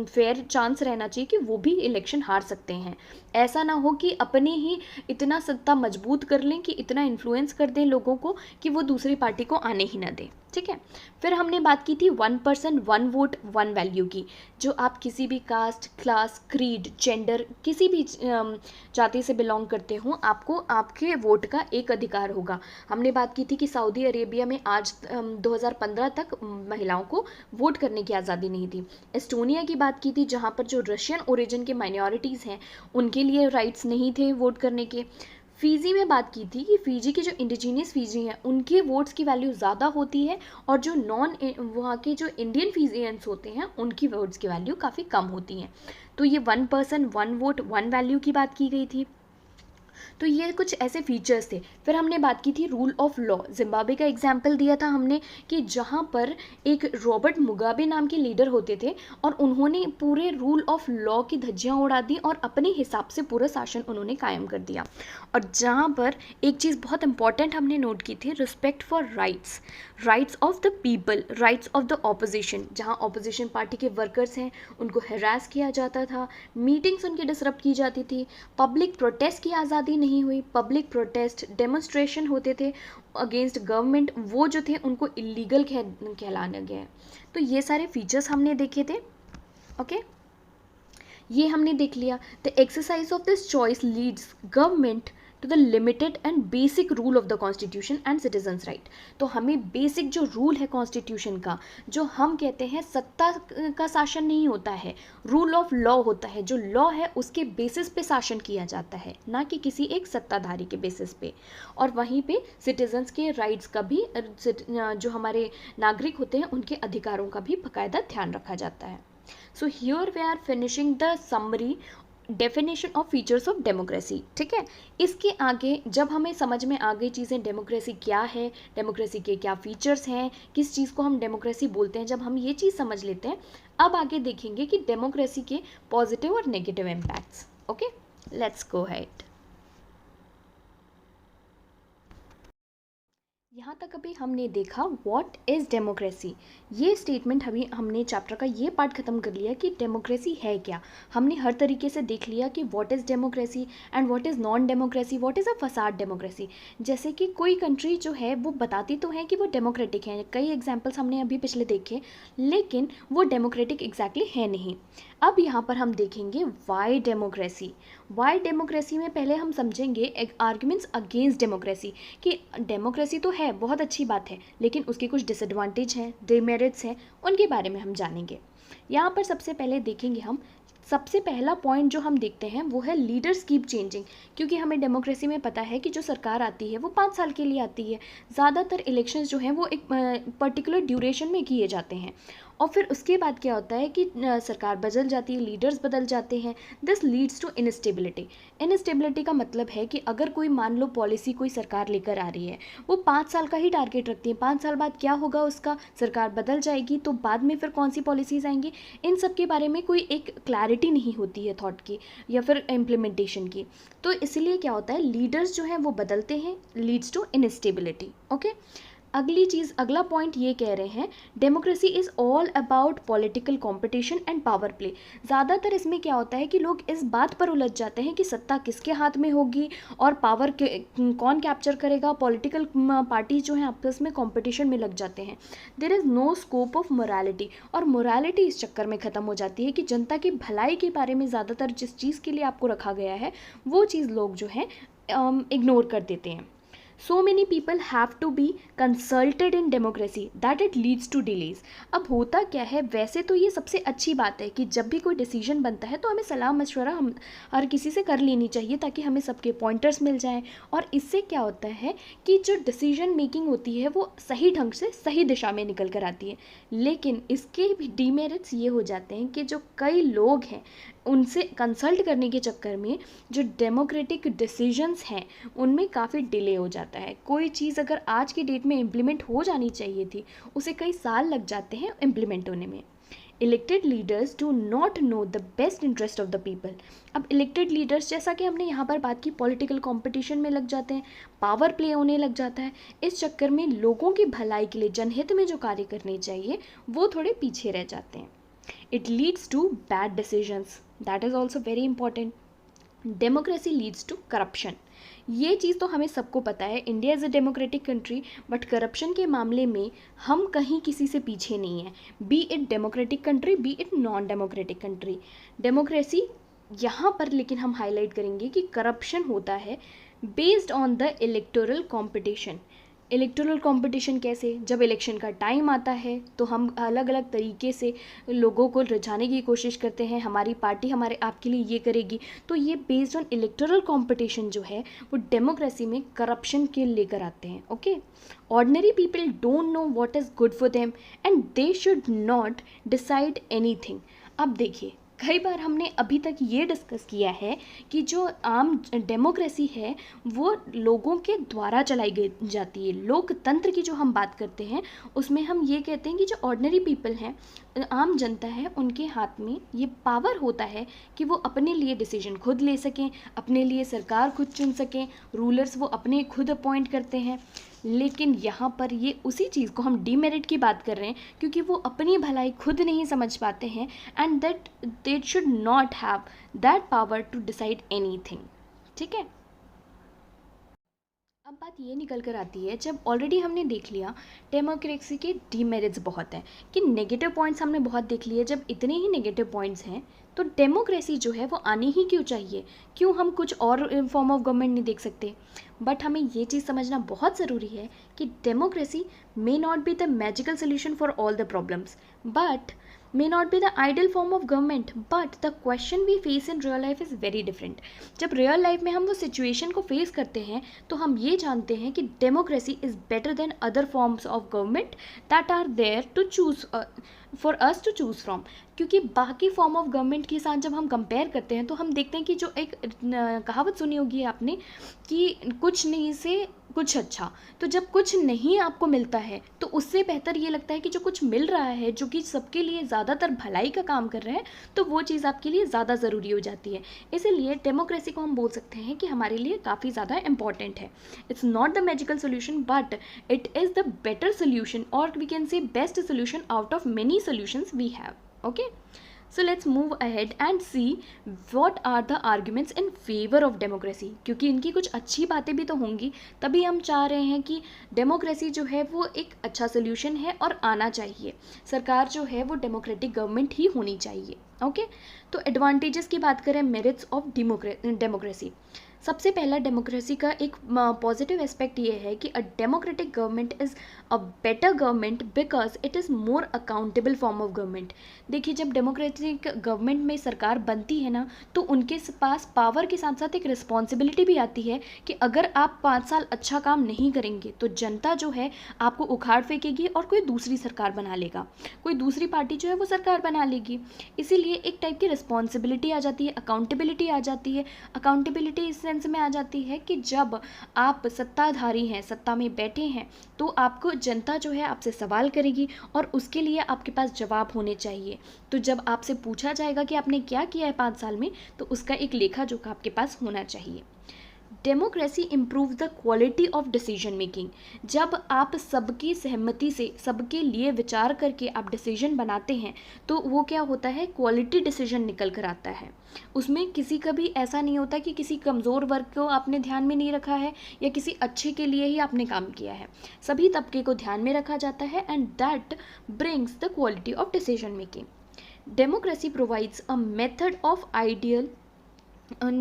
फेयर चांस रहना चाहिए कि वो भी इलेक्शन हार सकते हैं. ऐसा ना हो कि अपने ही इतना सत्ता मजबूत कर लें कि इतना इन्फ्लुएंस कर दें लोगों को कि वो दूसरी पार्टी को आने ही ना दें. ठीक है. फिर हमने बात की थी 1 पर्सन 1 वोट 1 वैल्यू की. जो आप किसी भी कास्ट, क्लास, क्रीड, जेंडर, किसी भी जाति से बिलोंग करते हो, आपको आपके वोट का एक अधिकार होगा. हमने बात की थी कि सऊदी अरेबिया में आज 2015 तक महिलाओं को वोट करने की आज़ादी नहीं थी. एस्टोनिया की बात की थी, जहाँ पर जो रशियन ओरिजिन के माइनॉरिटीज़ हैं उनके लिए राइट्स नहीं थे वोट करने के. फ़ीजी में बात की थी कि फ़ीजी के जो इंडिजीनियस फ़ीजी हैं उनके वोट्स की वैल्यू ज़्यादा होती है और जो वहाँ के जो इंडियन फ़ीजियंस होते हैं उनकी वोट्स की वैल्यू काफ़ी कम होती हैं. तो ये 1 पर्सन 1 वोट 1 वैल्यू की बात की गई थी. तो ये कुछ ऐसे फीचर्स थे. फिर हमने बात की थी रूल ऑफ लॉ. जिम्बाब्वे का एग्जाम्पल दिया था हमने कि जहाँ पर एक रॉबर्ट मुगाबे नाम के लीडर होते थे और उन्होंने पूरे रूल ऑफ लॉ की धज्जियाँ उड़ा दी और अपने हिसाब से पूरा शासन उन्होंने कायम कर दिया. और जहाँ पर एक चीज़ बहुत इंपॉर्टेंट हमने नोट की थी, respect for rights, rights of the people, rights of the opposition. जहाँ ऑपोजिशन पार्टी के वर्कर्स हैं उनको हरास किया जाता था, मीटिंग्स उनकी डिसरप्ट की जाती थी, पब्लिक प्रोटेस्ट की आज़ादी नहीं हुई. पब्लिक प्रोटेस्ट, डेमोन्स्ट्रेशन होते थे अगेंस्ट गवर्नमेंट, वो जो थे उनको इलीगल कहलाने गए. तो ये सारे फीचर्स हमने देखे थे. ओके, ये हमने देख लिया. The exercise of this choice leads government to the limited and basic rule of the constitution and citizens right. तो हमें बेसिक जो रूल है कॉन्स्टिट्यूशन का, जो हम कहते हैं सत्ता का शासन नहीं होता है, रूल ऑफ लॉ होता है. जो लॉ है उसके बेसिस पे शासन किया जाता है, ना कि किसी एक सत्ताधारी के बेसिस पे. और वहीं पे सिटीजन्स के राइट्स का भी, जो हमारे नागरिक होते हैं उनके अधिकारों का भी बाकायदा ध्यान रखा जाता है. So here we are finishing the summary definition of features of democracy. ठीक है, इसके आगे जब हमें समझ में आ गई चीज़ें, डेमोक्रेसी क्या है, डेमोक्रेसी के क्या फीचर्स हैं, किस चीज़ को हम डेमोक्रेसी बोलते हैं, जब हम ये चीज़ समझ लेते हैं, अब आगे देखेंगे कि डेमोक्रेसी के पॉजिटिव और negative impacts. Okay, let's go head. यहाँ तक अभी हमने देखा व्हाट इज़ डेमोक्रेसी। ये स्टेटमेंट अभी हमने चैप्टर का ये पार्ट ख़त्म कर लिया कि डेमोक्रेसी है क्या। हमने हर तरीके से देख लिया कि what is democracy and what is non democracy, what is a facade democracy. जैसे कि कोई कंट्री जो है वो बताती तो है कि वो डेमोक्रेटिक है, कई एग्जाम्पल्स हमने अभी पिछले देखे, लेकिन वो डेमोक्रेटिक एग्जैक्टली है नहीं। अब यहाँ पर हम देखेंगे वाई डेमोक्रेसी। वाई डेमोक्रेसी में पहले हम समझेंगे आर्ग्यूमेंट्स अगेंस्ट डेमोक्रेसी, कि डेमोक्रेसी तो है, बहुत अच्छी बात है, लेकिन उसके कुछ डिसएडवांटेज हैं, डिमेरिट्स हैं, उनके बारे में हम जानेंगे। यहाँ पर सबसे पहले देखेंगे हम, सबसे पहला पॉइंट जो हम देखते हैं वो है लीडर्स कीप चेंजिंग। क्योंकि हमें डेमोक्रेसी में पता है कि जो सरकार आती है वो 5 साल के लिए आती है। ज़्यादातर इलेक्शंस जो हैं वो एक पर्टिकुलर ड्यूरेशन में किए जाते हैं, और फिर उसके बाद क्या होता है कि सरकार बदल जाती है, लीडर्स बदल जाते हैं। This leads to instability. Instability का मतलब है कि अगर कोई मान लो पॉलिसी कोई सरकार लेकर आ रही है, वो 5 साल का ही टारगेट रखती है, 5 साल बाद क्या होगा उसका, सरकार बदल जाएगी तो बाद में फिर कौन सी पॉलिसीज़ आएंगी, इन सब के बारे में कोई एक क्लैरिटी नहीं होती है थॉट की या फिर इम्प्लीमेंटेशन की। तो इसलिए क्या होता है, लीडर्स जो हैं वो बदलते हैं, लीड्स टू इनस्टेबिलिटी। ओके, अगली चीज़, अगला पॉइंट ये कह रहे हैं, democracy is all about political competition and power play. ज़्यादातर इसमें क्या होता है कि लोग इस बात पर उलझ जाते हैं कि सत्ता किसके हाथ में होगी और पावर कौन कैप्चर करेगा। पॉलिटिकल पार्टी जो हैं आपस में कंपटीशन में लग जाते हैं। There is no scope of morality, और मोरालिटी इस चक्कर में ख़त्म हो जाती है कि जनता की भलाई के बारे में ज़्यादातर जिस चीज़ के लिए आपको रखा गया है वो चीज़ लोग जो है इग्नोर कर देते हैं। So many people have to be consulted in democracy that it leads to delays। अब होता क्या है, वैसे तो ये सबसे अच्छी बात है कि जब भी कोई डिसीजन बनता है तो हमें सलाह मशवरा हम हर किसी से कर लेनी चाहिए, ताकि हमें सबके पॉइंटर्स मिल जाएं, और इससे क्या होता है कि जो डिसीजन मेकिंग होती है वो सही ढंग से सही दिशा में निकल कर आती है। लेकिन इसके भी डीमेरिट्स ये हो जाते हैं कि जो कई लोग हैं उनसे कंसल्ट करने के चक्कर में जो डेमोक्रेटिक डिसीजंस हैं उनमें काफ़ी डिले हो जाता है। कोई चीज़ अगर आज की डेट में इम्प्लीमेंट हो जानी चाहिए थी, उसे कई साल लग जाते हैं इम्प्लीमेंट होने में। Elected leaders do not know the best interest of the people. अब इलेक्टेड लीडर्स, जैसा कि हमने यहाँ पर बात की, पॉलिटिकल कंपटीशन में लग जाते हैं, पावर प्ले होने लग जाता है। इस चक्कर में लोगों की भलाई के लिए, जनहित में जो कार्य करने चाहिए वो थोड़े पीछे रह जाते हैं। It leads to bad decisions. That is also very important. Democracy leads to corruption. ये चीज़ तो हमें सबको पता है, India is a democratic country, but corruption के मामले में हम कहीं किसी से पीछे नहीं हैं, B it democratic country, B it non democratic country. Democracy यहाँ पर लेकिन हम हाईलाइट करेंगे कि करप्शन होता है based on the electoral competition. Electoral competition कैसे, जब इलेक्शन का टाइम आता है तो हम अलग अलग तरीके से लोगों को रिझाने की कोशिश करते हैं, हमारी पार्टी हमारे आपके लिए ये करेगी। तो ये बेस्ड ऑन इलेक्टोरल कंपटीशन जो है वो डेमोक्रेसी में करप्शन के लेकर आते हैं। Okay, ordinary people don't know what is good for them and they should not decide anything. अब देखिए, कई बार हमने अभी तक ये डिस्कस किया है कि जो आम डेमोक्रेसी है वो लोगों के द्वारा चलाई गई जाती है। लोकतंत्र की जो हम बात करते हैं उसमें हम ये कहते हैं कि जो ऑर्डिनरी पीपल हैं, आम जनता है, उनके हाथ में ये पावर होता है कि वो अपने लिए डिसीजन खुद ले सकें, अपने लिए सरकार खुद चुन सकें, रूलर्स वो अपने खुद अपॉइंट करते हैं। लेकिन यहाँ पर ये उसी चीज़ को हम डीमेरिट की बात कर रहे हैं, क्योंकि वो अपनी भलाई खुद नहीं समझ पाते हैं, and that they should not have that power to decide anything. ठीक है, अब बात ये निकल कर आती है, जब ऑलरेडी हमने देख लिया डेमोक्रेसी के डीमेरिट्स बहुत हैं, कि नेगेटिव पॉइंट्स हमने बहुत देख लिए, जब इतने ही नेगेटिव पॉइंट्स हैं तो डेमोक्रेसी जो है वो आनी ही क्यों चाहिए, क्यों हम कुछ और फॉर्म ऑफ गवर्नमेंट नहीं देख सकते। बट हमें ये चीज़ समझना बहुत ज़रूरी है कि democracy may not be the magical solution for all the problems, but may not be the ideal form of government, but the question we face in real life is very different। जब रियल लाइफ में हम वो सिचुएशन को फेस करते हैं तो हम ये जानते हैं कि democracy is better than other forms of government that are there to choose for us to choose from. क्योंकि बाकी फॉर्म ऑफ गवर्नमेंट के साथ जब हम कंपेयर करते हैं तो हम देखते हैं कि जो एक कहावत सुनी होगी आपने कि कुछ नहीं से कुछ अच्छा। तो जब कुछ नहीं आपको मिलता है तो उससे बेहतर ये लगता है कि जो कुछ मिल रहा है, जो कि सबके लिए ज़्यादातर भलाई का काम कर रहे हैं, तो वो चीज़ आपके लिए ज़्यादा ज़रूरी हो जाती है। इसीलिए डेमोक्रेसी को हम बोल सकते हैं कि हमारे लिए काफ़ी ज़्यादा इंपॉर्टेंट है। It's not the magical solution but it is the better solution, और we can say best solution out of many solutions we have. Okay, so let's move ahead and see what are the arguments in favor of democracy, क्योंकि इनकी कुछ अच्छी बातें भी तो होंगी, तभी हम चाह रहे हैं कि डेमोक्रेसी जो है वो एक अच्छा सोल्यूशन है और आना चाहिए। सरकार जो है वो डेमोक्रेटिक गवर्नमेंट ही होनी चाहिए। ओके, तो एडवांटेजेस की बात करें, मेरिट्स ऑफ डेमोक्रेसी। सबसे पहला डेमोक्रेसी का एक पॉजिटिव एस्पेक्ट ये है कि a democratic government is a better government because it is more accountable form of government. देखिए, जब डेमोक्रेटिक गवर्नमेंट में सरकार बनती है ना, तो उनके पास पावर के साथ साथ एक रिस्पॉन्सिबिलिटी भी आती है कि अगर आप 5 साल अच्छा काम नहीं करेंगे तो जनता जो है आपको उखाड़ फेंकेगी और कोई दूसरी सरकार बना लेगा, कोई दूसरी पार्टी जो है वो सरकार बना लेगी। इसीलिए एक टाइप की रिस्पॉन्सिबिलिटी आ जाती है, अकाउंटेबिलिटी आ जाती है। अकाउंटेबिलिटी इस सेंस में आ जाती है कि जब आप सत्ताधारी हैं, सत्ता में बैठे हैं, तो आपको जनता जो है आपसे सवाल करेगी और उसके लिए आपके पास जवाब होने चाहिए। तो जब आपसे पूछा जाएगा कि आपने क्या किया है 5 साल में, तो उसका एक लेखा जोखा आपके पास होना चाहिए। Democracy improve the quality of decision making. जब आप सबकी सहमति से, सबके लिए विचार करके आप डिसीजन बनाते हैं, तो वो क्या होता है, क्वालिटी डिसीजन निकल कर आता है। उसमें किसी का भी ऐसा नहीं होता कि किसी कमज़ोर वर्ग को आपने ध्यान में नहीं रखा है या किसी अच्छे के लिए ही आपने काम किया है। सभी तबके को ध्यान में रखा जाता है and that brings the quality of decision making. Democracy provides a method of ideal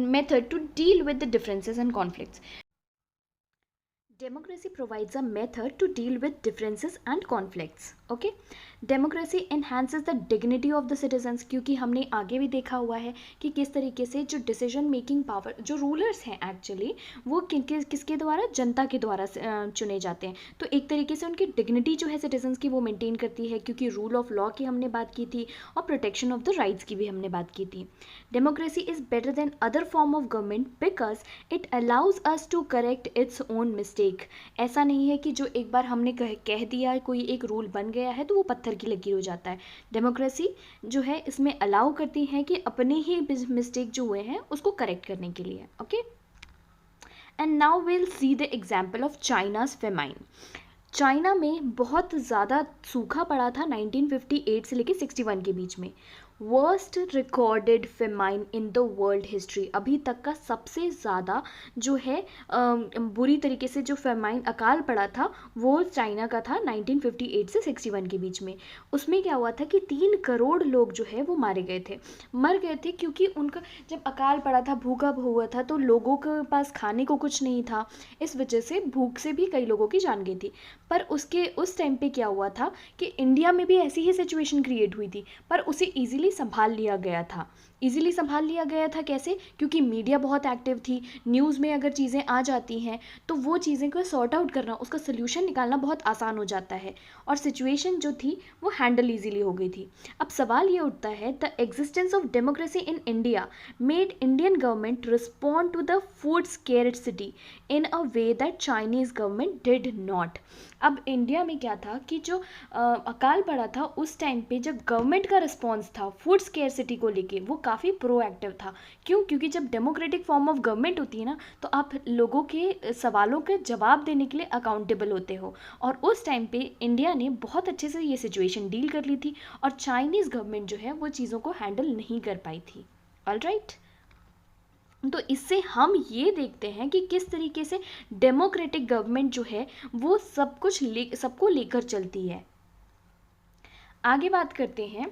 method to deal with the differences and conflicts. Democracy provides a method to deal with differences and conflicts. Okay, democracy enhances the dignity of the citizens, क्योंकि हमने आगे भी देखा हुआ है कि किस तरीके से जो डिसीजन मेकिंग पावर, जो रूलर्स हैं एक्चुअली, वो किसके द्वारा, जनता के द्वारा चुने जाते हैं। तो एक तरीके से उनकी डिग्निटी जो है सिटीजन्स की वो मेंटेन करती है, क्योंकि रूल ऑफ लॉ की हमने बात की थी और प्रोटेक्शन ऑफ द राइट्स की भी हमने बात की थी। Democracy is better than other form of government because it allows us to correct its own mistake. ऐसा नहीं है कि जो एक बार हमने कह दिया, कोई एक रूल बन गया है तो वो पत्थर की लकीर हो जाता है। डेमोक्रेसी जो है इसमें अलाउ करती है कि अपने ही मिस्टेक जो हुए हैं उसको करेक्ट करने के लिए। Okay, and now will see the example of China's famine. China में बहुत ज़्यादा सूखा पड़ा था 1958 से लेकर 61 के बीच में। Worst recorded famine in the world history, अभी तक का सबसे ज़्यादा जो है बुरी तरीके से जो फेमाइन अकाल पड़ा था वो चाइना का था 1958 से 61 के बीच में। उसमें क्या हुआ था कि 3 करोड़ लोग जो है वो मर गए थे क्योंकि उनका जब अकाल पड़ा था, भूखा हुआ था, तो लोगों के पास खाने को कुछ नहीं था। इस वजह से भूख से भी कई लोगों की जान गई थी। पर उस टाइम पे क्या हुआ था कि इंडिया में भी ऐसी ही सिचुएशन क्रिएट हुई थी, पर उसे ईजिली संभाल लिया गया था। कैसे? क्योंकि मीडिया बहुत एक्टिव थी। न्यूज़ में अगर चीज़ें आ जाती हैं तो वो चीज़ें को सॉर्ट आउट करना, उसका सोल्यूशन निकालना बहुत आसान हो जाता है और सिचुएशन जो थी वो हैंडल ईजिली हो गई थी। अब सवाल ये उठता है, the existence of democracy in India made Indian government respond to the food scarcity in a way that Chinese government did not. अब इंडिया में क्या था कि जो अकाल पड़ा था उस टाइम पे जब गवर्नमेंट का रिस्पॉन्स था फूड स्केर्सिटी को लेके, वो काफ़ी प्रोएक्टिव था। क्यों? क्योंकि जब डेमोक्रेटिक फॉर्म ऑफ गवर्नमेंट होती है ना, तो आप लोगों के सवालों के जवाब देने के लिए अकाउंटेबल होते हो। और उस टाइम पे इंडिया ने बहुत अच्छे से ये सिचुएशन डील कर ली थी और चाइनीज़ गवर्नमेंट जो है वो चीज़ों को हैंडल नहीं कर पाई थी। ऑलराइट, तो इससे हम ये देखते हैं कि किस तरीके से डेमोक्रेटिक गवर्नमेंट जो है वो सबको लेकर चलती है। आगे बात करते हैं,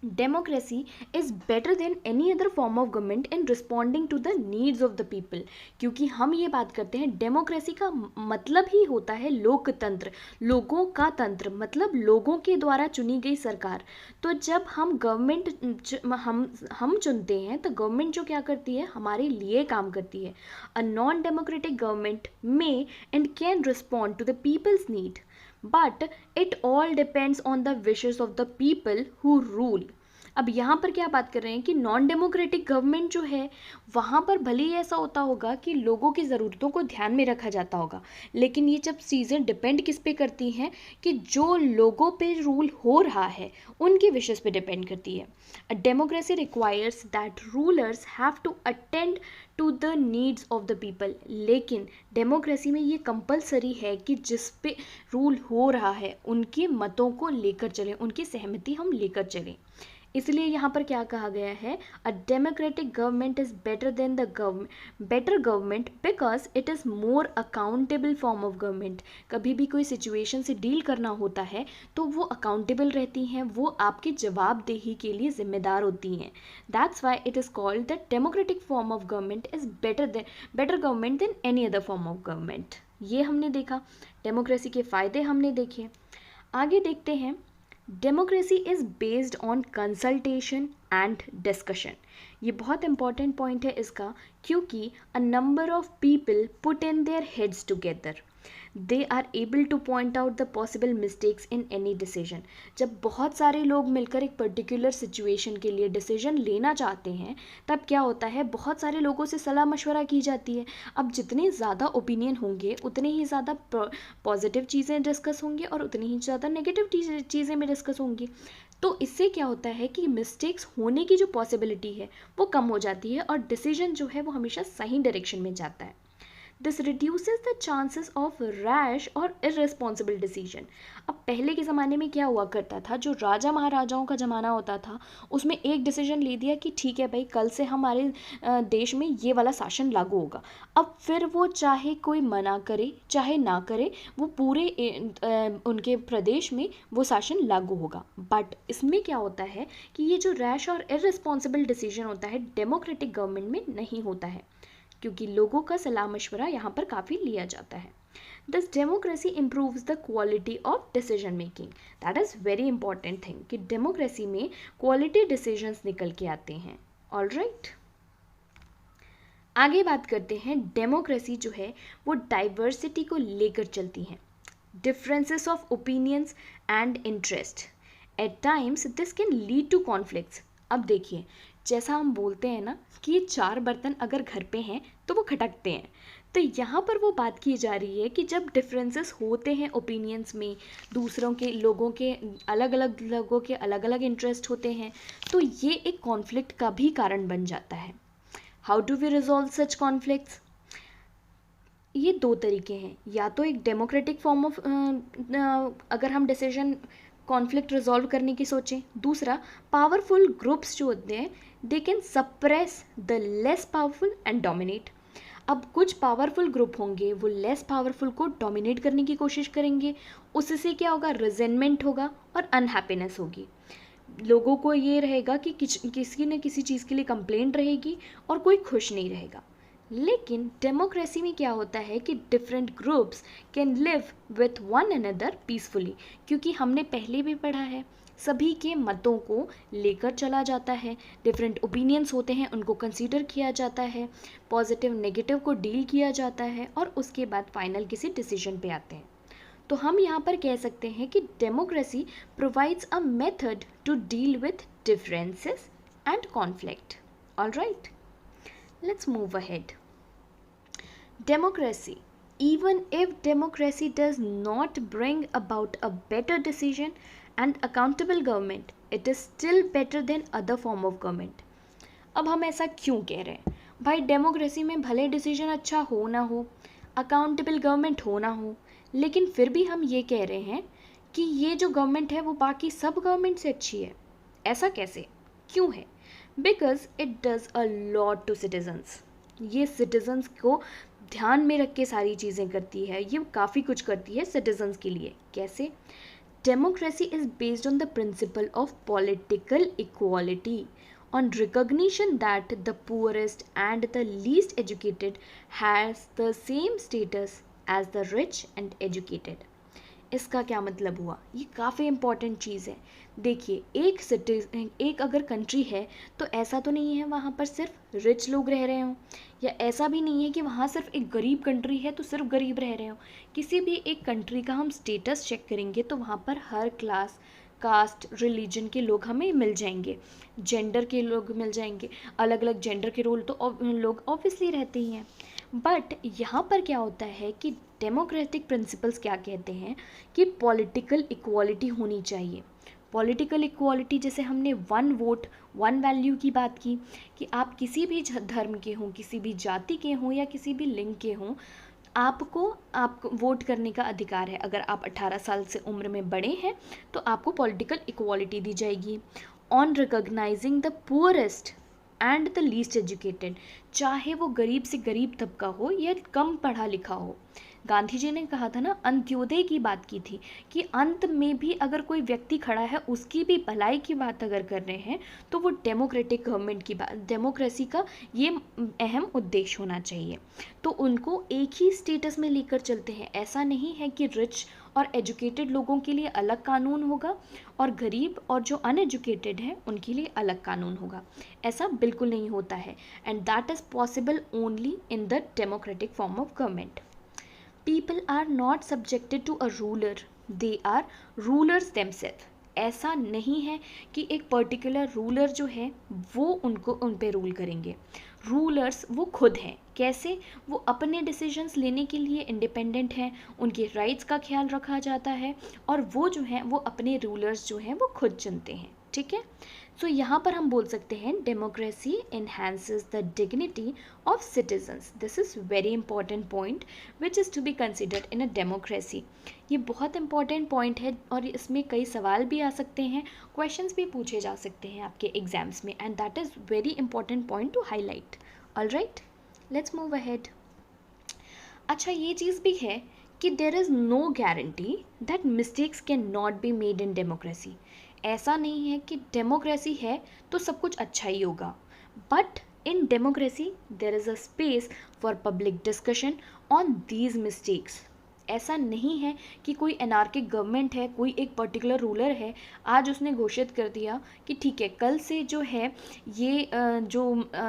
democracy is better than any other form of government in responding to the needs of the people. क्योंकि हम ये बात करते हैं, डेमोक्रेसी का मतलब ही होता है लोकतंत्र, लोगों का तंत्र, मतलब लोगों के द्वारा चुनी गई सरकार। तो जब हम गवर्नमेंट हम चुनते हैं तो गवर्नमेंट जो क्या करती है, हमारे लिए काम करती है। A non democratic government may and can respond to the people's need, but it all depends on the wishes of the people who rule. अब यहाँ पर क्या बात कर रहे हैं कि नॉन डेमोक्रेटिक गवर्नमेंट जो है वहाँ पर भले ही ऐसा होता होगा कि लोगों की ज़रूरतों को ध्यान में रखा जाता होगा, लेकिन ये जब चीज़ें डिपेंड किस पे करती हैं कि जो लोगों पे रूल हो रहा है उनकी विशेस पे डिपेंड करती है। A democracy requires that rulers have to attend to the needs of the people, लेकिन डेमोक्रेसी में ये कंपलसरी है कि जिस पे रूल हो रहा है उनके मतों को लेकर चलें, उनकी सहमति हम लेकर चलें। इसलिए यहाँ पर क्या कहा गया है, a democratic government is better then the better government because it is more accountable form of government. कभी भी कोई सिचुएशन से डील करना होता है तो वो अकाउंटेबल रहती हैं, वो आपकी जवाबदेही के लिए जिम्मेदार होती हैं। That's why it is called the democratic form of government is better government than any other form of government. ये हमने देखा, डेमोक्रेसी के फ़ायदे हमने देखे। आगे देखते हैं, democracy is based on consultation and discussion. ये बहुत इंपॉर्टेंट पॉइंट है इसका, क्योंकि a number of people put in their heads together, they are able to point out the possible mistakes in any decision. जब बहुत सारे लोग मिलकर एक पर्टिकुलर सिचुएशन के लिए डिसीजन लेना चाहते हैं तब क्या होता है, बहुत सारे लोगों से सलाह मशवरा की जाती है। अब जितने ज़्यादा ओपिनियन होंगे उतने ही ज़्यादा पॉजिटिव चीज़ें डिस्कस होंगी और उतनी ही ज़्यादा नेगेटिव चीज़ें में डिस्कस होंगी। तो इससे क्या होता है कि मिस्टेक्स होने की जो पॉसिबिलिटी है वो कम हो जाती है और डिसीजन जो है वो हमेशा सही डायरेक्शन में जाता है। This reduces the chances of rash और इररिस्पॉन्सिबल डिसीजन। अब पहले के ज़माने में क्या हुआ करता था, जो राजा महाराजाओं का ज़माना होता था उसमें एक डिसीजन ले दिया कि ठीक है भाई, कल से हमारे देश में ये वाला शासन लागू होगा। अब फिर वो चाहे कोई मना करे चाहे ना करे, वो पूरे उनके प्रदेश में वो शासन लागू होगा। बट इसमें क्या होता है कि ये जो रैश और इररिस्पॉन्सिबल डिसीजन होता है डेमोक्रेटिक गवर्नमेंट में नहीं होता है, क्योंकि लोगों का सलाह मशवरा यहाँ पर काफ़ी लिया जाता है। This democracy improves the quality of decision making. That is very important thing कि डेमोक्रेसी में क्वालिटी डिसीजंस निकल के आते हैं। ऑल राइट, आगे बात करते हैं, डेमोक्रेसी जो है वो डाइवर्सिटी को लेकर चलती है, differences of opinions and interest. At times this can lead to conflicts. अब देखिए, जैसा हम बोलते हैं ना कि ये 4 बर्तन अगर घर पे हैं तो वो खटकते हैं, तो यहाँ पर वो बात की जा रही है कि जब डिफरेंसेस होते हैं ओपिनियंस में, दूसरों के लोगों के अलग अलग इंटरेस्ट होते हैं, तो ये एक कॉन्फ्लिक्ट का भी कारण बन जाता है। How do we resolve such conflicts? ये 2 तरीके हैं, या तो एक डेमोक्रेटिक फॉर्म ऑफ अगर हम डिसीजन कॉन्फ्लिक्ट रिजॉल्व करने की सोचें, दूसरा पावरफुल ग्रुप्स जो होते हैं they can suppress the less powerful and dominate. अब कुछ पावरफुल ग्रुप होंगे वो लेस पावरफुल को डोमिनेट करने की कोशिश करेंगे, उससे क्या होगा, रिजेंटमेंट होगा और अनहैप्पीनेस होगी। लोगों को ये रहेगा कि किसी न किसी चीज़ के लिए कंप्लेंट रहेगी और कोई खुश नहीं रहेगा। लेकिन डेमोक्रेसी में क्या होता है कि different groups can live with one another peacefully, क्योंकि हमने पहले भी पढ़ा है सभी के मतों को लेकर चला जाता है, डिफरेंट ओपिनियंस होते हैं उनको कंसीडर किया जाता है, पॉजिटिव नेगेटिव को डील किया जाता है और उसके बाद फाइनल किसी डिसीजन पे आते हैं। तो हम यहाँ पर कह सकते हैं कि democracy provides a method to deal with differences and conflict. All right, let's move ahead. Democracy. Even if democracy does not bring about a better decision and accountable government, it is still better than other form of government. अब हम ऐसा क्यों कह रहे हैं? भाई डेमोक्रेसी में भले डिसीजन अच्छा हो ना हो, अकाउंटेबल गवर्नमेंट हो ना हो, लेकिन फिर भी हम ये कह रहे हैं कि ये जो गवर्नमेंट है वो बाकी सब गवर्नमेंट से अच्छी है। ऐसा कैसे, क्यों है? Because it does a lot to citizens. ये सिटीजन्स को ध्यान में रख के सारी चीज़ें करती है, ये काफ़ी कुछ करती है सिटीजन्स के लिए। कैसे? Democracy is based on the principle of political equality, on recognition that the poorest and the least educated has the same status as the rich and educated. इसका क्या मतलब हुआ? ये काफ़ी इम्पॉर्टेंट चीज़ है। देखिए, एक अगर कंट्री है तो ऐसा तो नहीं है वहाँ पर सिर्फ रिच लोग रह रहे हों, या ऐसा भी नहीं है कि वहाँ सिर्फ एक गरीब कंट्री है तो सिर्फ गरीब रह रहे हों। किसी भी एक कंट्री का हम स्टेटस चेक करेंगे तो वहाँ पर हर क्लास कास्ट, रिलीजन के लोग हमें मिल जाएंगे, जेंडर के लोग मिल जाएंगे, अलग अलग जेंडर के रोल तो लोग ऑब्वियसली रहते ही हैं। बट यहाँ पर क्या होता है कि डेमोक्रेटिक प्रिंसिपल्स क्या कहते हैं कि पॉलिटिकल इक्वालिटी होनी चाहिए। पॉलिटिकल इक्वालिटी, जैसे हमने वन वोट वन वैल्यू की बात की, कि आप किसी भी धर्म के हों, किसी भी जाति के हों या किसी भी लिंग के हों, आपको वोट करने का अधिकार है। अगर आप 18 साल से उम्र में बड़े हैं तो आपको पॉलिटिकल इक्वालिटी दी जाएगी। On recognising the poorest and the least educated, चाहे वो गरीब से गरीब तबका हो या कम पढ़ा लिखा हो। गांधी जी ने कहा था ना, अंत्योदय की बात की थी कि अंत में भी अगर कोई व्यक्ति खड़ा है, उसकी भी भलाई की बात अगर कर रहे हैं, तो वो डेमोक्रेटिक गवर्नमेंट की बात, डेमोक्रेसी का ये अहम उद्देश्य होना चाहिए। तो उनको एक ही स्टेटस में लेकर चलते हैं। ऐसा नहीं है कि रिच और एजुकेटेड लोगों के लिए अलग कानून होगा और गरीब और जो अनएजुकेटेड हैं उनके लिए अलग कानून होगा। ऐसा बिल्कुल नहीं होता है। And that is possible only in the democratic form of government. People are not subjected to a ruler, they are rulers themselves. ऐसा नहीं है कि एक पर्टिकुलर रूलर जो है वो उन पे रूल करेंगे। रूलर्स वो खुद हैं। कैसे? वो अपने डिसीजंस लेने के लिए इंडिपेंडेंट हैं, उनके राइट्स का ख्याल रखा जाता है और वो जो हैं वो अपने रूलर्स जो हैं वो खुद चुनते हैं। ठीक है, सो यहाँ पर हम बोल सकते हैं democracy enhances the dignity of citizens. This is very important point which is to be considered in a democracy. ये बहुत इंपॉर्टेंट पॉइंट है और इसमें कई सवाल भी आ सकते हैं, क्वेश्चंस भी पूछे जा सकते हैं आपके एग्जाम्स में, and that is very important point to highlight. Alright, let's move ahead. अच्छा, ये चीज़ भी है कि there is no guarantee that mistakes can not be made in democracy. ऐसा नहीं है कि डेमोक्रेसी है तो सब कुछ अच्छा ही होगा, but in democracy there is a space for public discussion on these mistakes. ऐसा नहीं है कि कोई एनार्किक गवर्नमेंट है, कोई एक पर्टिकुलर रूलर है, आज उसने घोषित कर दिया कि ठीक है, कल से जो है ये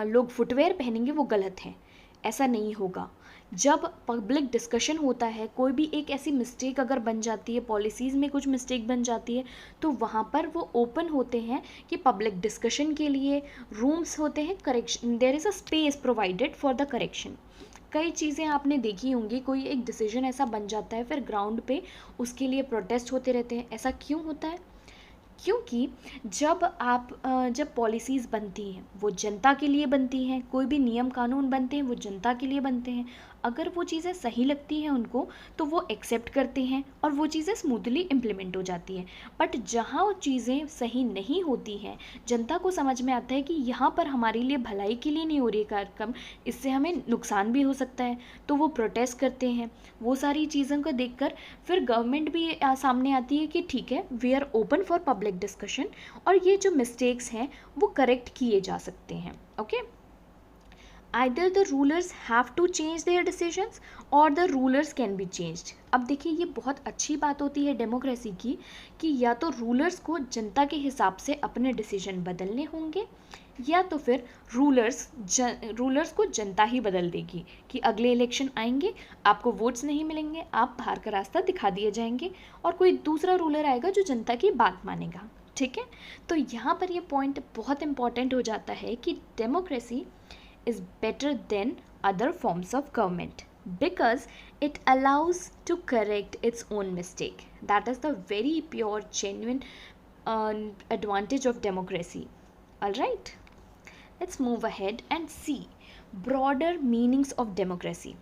लोग फुटवेयर पहनेंगे वो गलत है। ऐसा नहीं होगा। जब पब्लिक डिस्कशन होता है, कोई भी एक ऐसी मिस्टेक अगर बन जाती है, पॉलिसीज़ में कुछ मिस्टेक बन जाती है, तो वहाँ पर वो ओपन होते हैं कि पब्लिक डिस्कशन के लिए रूम्स होते हैं, correction, there is a space provided for the correction. कई चीज़ें आपने देखी होंगी, कोई एक डिसीजन ऐसा बन जाता है, फिर ग्राउंड पे उसके लिए प्रोटेस्ट होते रहते हैं। ऐसा क्यों होता है? क्योंकि जब पॉलिसीज़ बनती हैं वो जनता के लिए बनती हैं, कोई भी नियम कानून बनते हैं वो जनता के लिए बनते हैं। अगर वो चीज़ें सही लगती हैं उनको तो वो एक्सेप्ट करते हैं और वो चीज़ें स्मूथली इम्प्लीमेंट हो जाती हैं। बट जहाँ वो चीज़ें सही नहीं होती हैं, जनता को समझ में आता है कि यहाँ पर हमारे लिए भलाई के लिए नहीं हो रही कार्यक्रम, इससे हमें नुकसान भी हो सकता है, तो वो प्रोटेस्ट करते हैं। वो सारी चीज़ों को देखकर फिर गवर्नमेंट भी सामने आती है कि ठीक है, we are open for public discussion और ये जो मिस्टेक्स हैं वो करेक्ट किए जा सकते हैं। Okay, Either the rulers have to change their decisions or the rulers can be changed. अब देखिए, ये बहुत अच्छी बात होती है डेमोक्रेसी की कि या तो रूलर्स को जनता के हिसाब से अपने डिसीजन बदलने होंगे या तो फिर रूलर्स को जनता ही बदल देगी कि अगले इलेक्शन आएंगे, आपको वोट्स नहीं मिलेंगे, आप बाहर का रास्ता दिखा दिए जाएंगे और कोई दूसरा रूलर आएगा जो जनता की बात मानेगा। ठीक है, तो यहाँ पर ये पॉइंट बहुत इंपॉर्टेंट हो जाता है कि democracy is better than other forms of government because it allows to correct its own mistake. That is the very pure, genuine advantage of democracy. All right, let's move ahead and see broader meanings of democracy.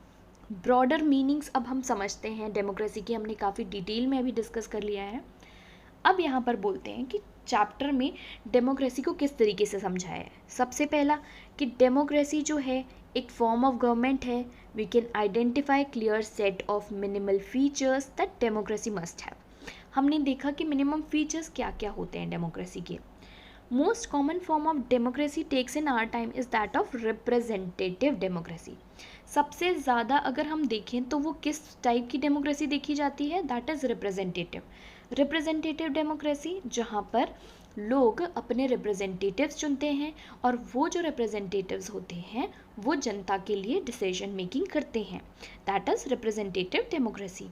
Broader meanings अब हम समझते हैं डेमोक्रेसी की, हमने काफ़ी डिटेल में अभी डिस्कस कर लिया है। अब यहाँ पर बोलते हैं कि चैप्टर में डेमोक्रेसी को किस तरीके से समझाया है। सबसे पहला कि डेमोक्रेसी जो है एक फॉर्म ऑफ गवर्नमेंट है। We can identify clear set of minimal features that democracy must have. हमने देखा कि मिनिमम फीचर्स क्या क्या होते हैं डेमोक्रेसी के। Most common form of democracy takes in our time is that of representative democracy. सबसे ज़्यादा अगर हम देखें तो वो किस टाइप की डेमोक्रेसी देखी जाती है, दैट इज़ रिप्रेजेंटेटिव डेमोक्रेसी, जहाँ पर लोग अपने रिप्रेजेंटेटिव्स चुनते हैं और वो जो रिप्रेजेंटेटिव्स होते हैं वो जनता के लिए डिसीजन मेकिंग करते हैं। That is representative democracy.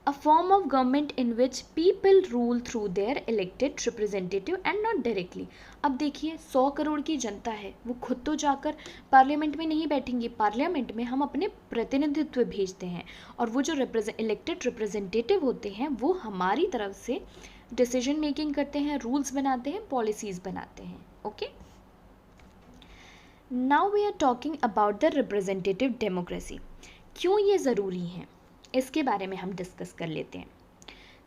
a form of government in which people rule through their elected representative and not directly. अब देखिए 100 करोड़ की जनता है, वो खुद तो जाकर पार्लियामेंट में नहीं बैठेंगी, पार्लियामेंट में हम अपने प्रतिनिधित्व भेजते हैं और वो जो इलेक्टेड रिप्रेजेंटेटिव होते हैं वो हमारी तरफ से डिसीजन मेकिंग करते हैं, रूल्स बनाते हैं, पॉलिसीज बनाते हैं. Okay, now we are talking about the representative democracy. क्यों ये ज़रूरी है इसके बारे में हम डिस्कस कर लेते हैं.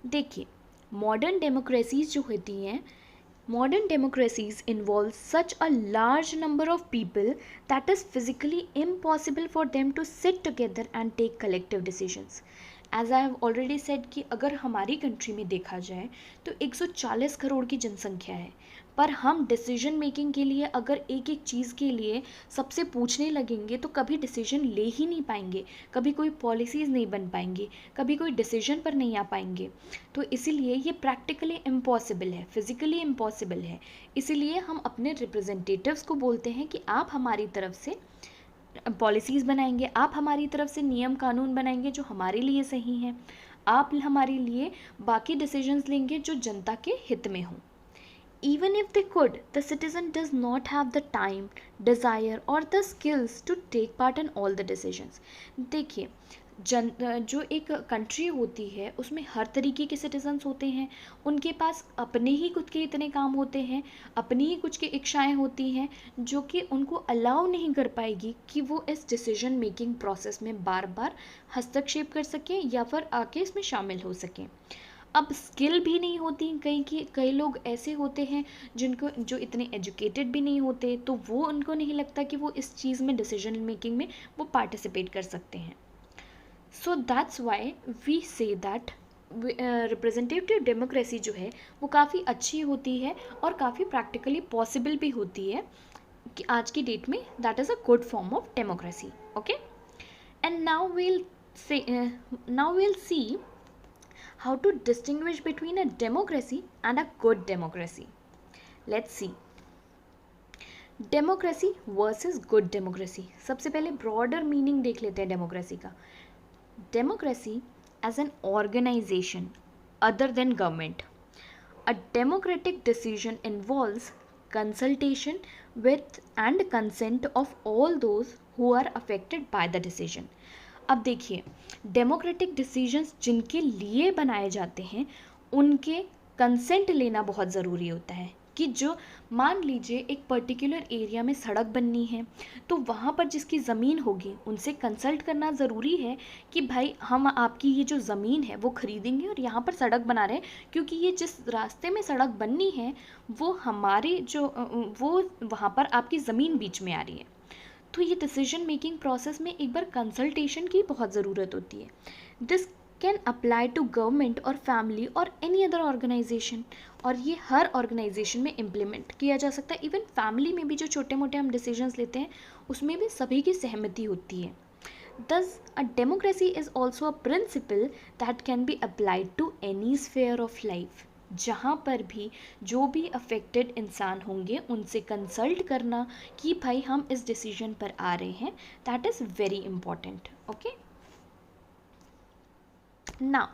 देखिए, मॉडर्न डेमोक्रेसीज जो होती हैं, modern democracies involve such a large number of people that is physically impossible for them to sit together and take collective decisions. As I have already said कि अगर हमारी कंट्री में देखा जाए तो 140 करोड़ की जनसंख्या है, पर हम डिसीजन मेकिंग के लिए अगर एक एक चीज़ के लिए सबसे पूछने लगेंगे तो कभी डिसीजन ले ही नहीं पाएंगे, कभी कोई पॉलिसीज़ नहीं बन पाएंगी, कभी कोई डिसीजन पर नहीं आ पाएंगे. तो इसीलिए ये प्रैक्टिकली इम्पॉसिबल है, फिज़िकली इम्पॉसिबल है. इसीलिए हम अपने रिप्रेजेंटेटिव्स को बोलते हैं कि आप हमारी तरफ से पॉलिसीज़ बनाएंगे, आप हमारी तरफ से नियम कानून बनाएंगे जो हमारे लिए सही हैं, आप हमारे लिए बाकी डिसीजंस लेंगे जो जनता के हित में हों. Even if they could, the citizen does not have the time, desire or the skills to take part in all the decisions. देखिए, जो एक कंट्री होती है उसमें हर तरीके के सिटीजन्स होते हैं, उनके पास अपने ही खुद के इतने काम होते हैं, अपनी ही कुछ की इच्छाएं होती हैं जो कि उनको अलाउ नहीं कर पाएगी कि वो इस डिसीजन मेकिंग प्रोसेस में बार बार हस्तक्षेप कर सकें या फिर आके इसमें शामिल हो सकें. अब स्किल भी नहीं होती, कई लोग ऐसे होते हैं जो इतने एजुकेटेड भी नहीं होते, तो वो उनको नहीं लगता कि वो इस चीज़ में डिसीजन मेकिंग में वो पार्टिसिपेट कर सकते हैं. So that's why we say that representative democracy जो है वो काफ़ी अच्छी होती है और काफ़ी प्रैक्टिकली पॉसिबल भी होती है कि आज की डेट में that is a good form of democracy. Okay, and now we'll see how to distinguish between a democracy and a good democracy. Let's see. Democracy versus good democracy. सबसे पहले broader meaning देख लेते हैं democracy का. Democracy as an organization other than government. A democratic decision involves consultation with and consent of all those who are affected by the decision. अब देखिए, डेमोक्रेटिक डिसीजंस जिनके लिए बनाए जाते हैं उनके कंसेंट लेना बहुत ज़रूरी होता है. कि जो मान लीजिए एक पर्टिकुलर एरिया में सड़क बननी है तो वहाँ पर जिसकी ज़मीन होगी उनसे कंसल्ट करना ज़रूरी है कि भाई हम आपकी ये जो ज़मीन है वो ख़रीदेंगे और यहाँ पर सड़क बना रहे हैं, क्योंकि ये जिस रास्ते में सड़क बननी है वो हमारे वो वहाँ पर आपकी ज़मीन बीच में आ रही है. तो ये डिसीजन मेकिंग प्रोसेस में एक बार कंसल्टेशन की बहुत ज़रूरत होती है. This can apply to government और फैमिली और एनी अदर ऑर्गेनाइजेशन, और ये हर ऑर्गेनाइजेशन में इम्प्लीमेंट किया जा सकता है. इवन फैमिली में भी जो छोटे मोटे हम डिसीजंस लेते हैं उसमें भी सभी की सहमति होती है. Thus a democracy is also a principle that can be applied to any sphere of life. जहाँ पर भी जो भी अफेक्टेड इंसान होंगे उनसे कंसल्ट करना कि भाई हम इस डिसीजन पर आ रहे हैं, that is very important. Okay, now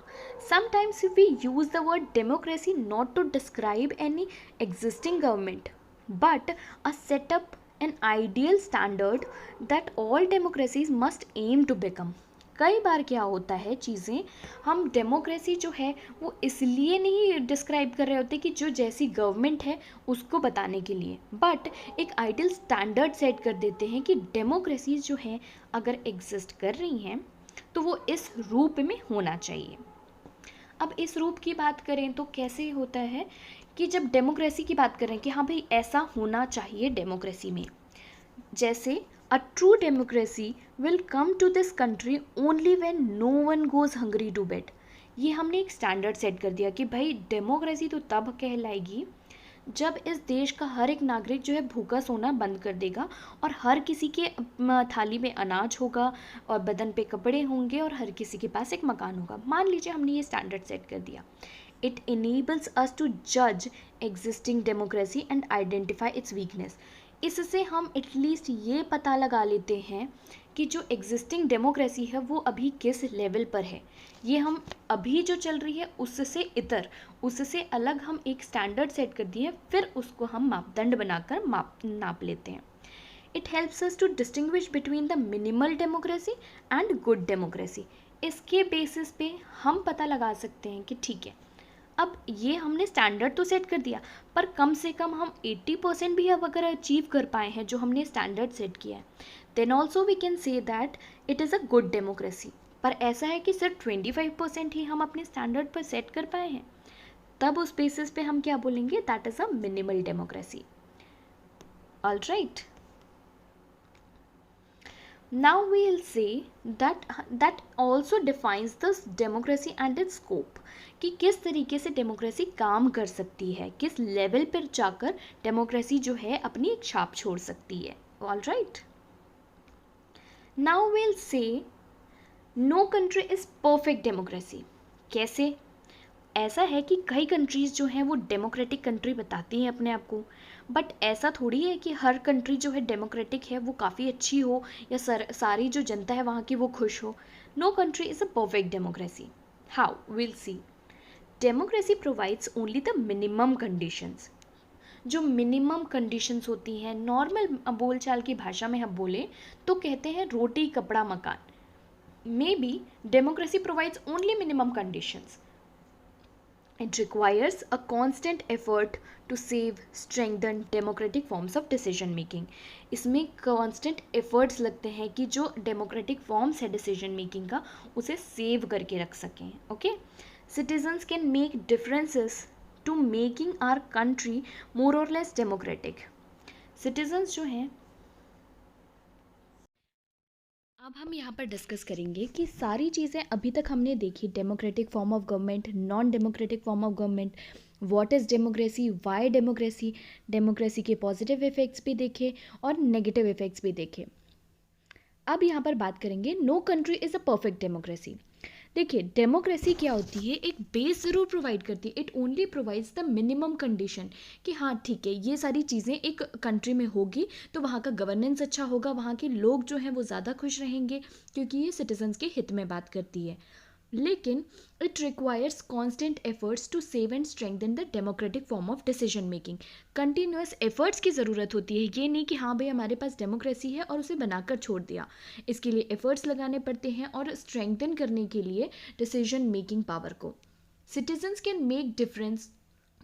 sometimes we use the word democracy not to describe any existing government but a setup, an ideal standard that all democracies must aim to become. कई बार क्या होता है, चीज़ें हम डेमोक्रेसी जो है वो इसलिए नहीं डिस्क्राइब कर रहे होते कि जो जैसी गवर्नमेंट है उसको बताने के लिए, बट एक आइडियल स्टैंडर्ड सेट कर देते हैं कि डेमोक्रेसी जो है अगर एग्जिस्ट कर रही हैं तो वो इस रूप में होना चाहिए. अब इस रूप की बात करें तो कैसे होता है कि जब डेमोक्रेसी की बात करें कि हाँ भाई ऐसा होना चाहिए डेमोक्रेसी में, जैसे a true democracy will come to this country only when no one goes hungry to bed. ये हमने एक स्टैंडर्ड सेट कर दिया कि भाई डेमोक्रेसी तो तब कहलाएगी जब इस देश का हर एक नागरिक जो है भूखा सोना बंद कर देगा और हर किसी के थाली में अनाज होगा और बदन पे कपड़े होंगे और हर किसी के पास एक मकान होगा. मान लीजिए हमने ये स्टैंडर्ड सेट कर दिया. It enables us to judge existing democracy and identify its weakness. इससे हम एटलीस्ट ये पता लगा लेते हैं कि जो एग्जिस्टिंग डेमोक्रेसी है वो अभी किस लेवल पर है। ये हम अभी जो चल रही है उससे उससे अलग हम एक स्टैंडर्ड सेट कर दिए हैं, फिर उसको हम मापदंड बनाकर नाप लेते हैं। It helps us to distinguish between the minimal democracy and good democracy. इसके बेसिस पे हम पता लगा सकते हैं कि ठीक है, अब ये हमने स्टैंडर्ड तो सेट कर दिया, पर कम से कम हम 80% भी अब अगर अचीव कर पाए हैं जो हमने स्टैंडर्ड सेट किया है, then also we can say that it is a good democracy. पर ऐसा है कि सिर्फ 25% ही हम अपने स्टैंडर्ड पर सेट कर पाए हैं, तब उस बेसिस पे हम क्या बोलेंगे, that is a minimal democracy. All right, now we'll say that also defines this democracy and its scope, कि किस तरीके से डेमोक्रेसी काम कर सकती है, किस लेवल पर जाकर डेमोक्रेसी जो है अपनी एक छाप छोड़ सकती है। All right, now we'll say no country is perfect democracy. कैसे? ऐसा है कि कई कंट्रीज़ जो हैं वो डेमोक्रेटिक कंट्री बताती हैं अपने आप को, बट ऐसा थोड़ी है कि हर कंट्री जो है डेमोक्रेटिक है वो काफ़ी अच्छी हो या सारी जो जनता है वहाँ की वो खुश हो। No country is a perfect democracy. How? Will see. Democracy provides only the minimum conditions. जो मिनिमम कंडीशंस होती हैं, नॉर्मल बोलचाल की भाषा में हम बोले तो कहते हैं रोटी कपड़ा मकान। May be democracy provides only minimum conditions. It requires a constant effort to save, strengthen democratic forms of decision making. इसमें constant efforts लगते हैं कि जो democratic forms है decision making का उसे save करके रख सकें. Okay? Citizens can make differences to making our country more or less democratic. Citizens जो हैं, अब हम यहाँ पर डिस्कस करेंगे कि सारी चीज़ें अभी तक हमने देखी, democratic form of government, non democratic form of government, what is democracy, Y democracy, democracy के पॉजिटिव इफ़ेक्ट्स भी देखे और नेगेटिव इफ़ेक्ट्स भी देखे। अब यहाँ पर बात करेंगे no country is a perfect democracy. देखिए, डेमोक्रेसी क्या होती है, एक बेस ज़रूर प्रोवाइड करती है, it only provides the minimum condition कि हाँ ठीक है, ये सारी चीज़ें एक कंट्री में होगी तो वहाँ का गवर्नेंस अच्छा होगा, वहाँ के लोग जो हैं वो ज़्यादा खुश रहेंगे, क्योंकि ये सिटीजन्स के हित में बात करती है। लेकिन it requires constant efforts to save and strengthen the democratic form of decision making. Continuous efforts की ज़रूरत होती है, ये नहीं कि हाँ भाई हमारे पास डेमोक्रेसी है और उसे बनाकर छोड़ दिया। इसके लिए एफर्ट्स लगाने पड़ते हैं और स्ट्रेंथन करने के लिए डिसीजन मेकिंग पावर को। Citizens can make difference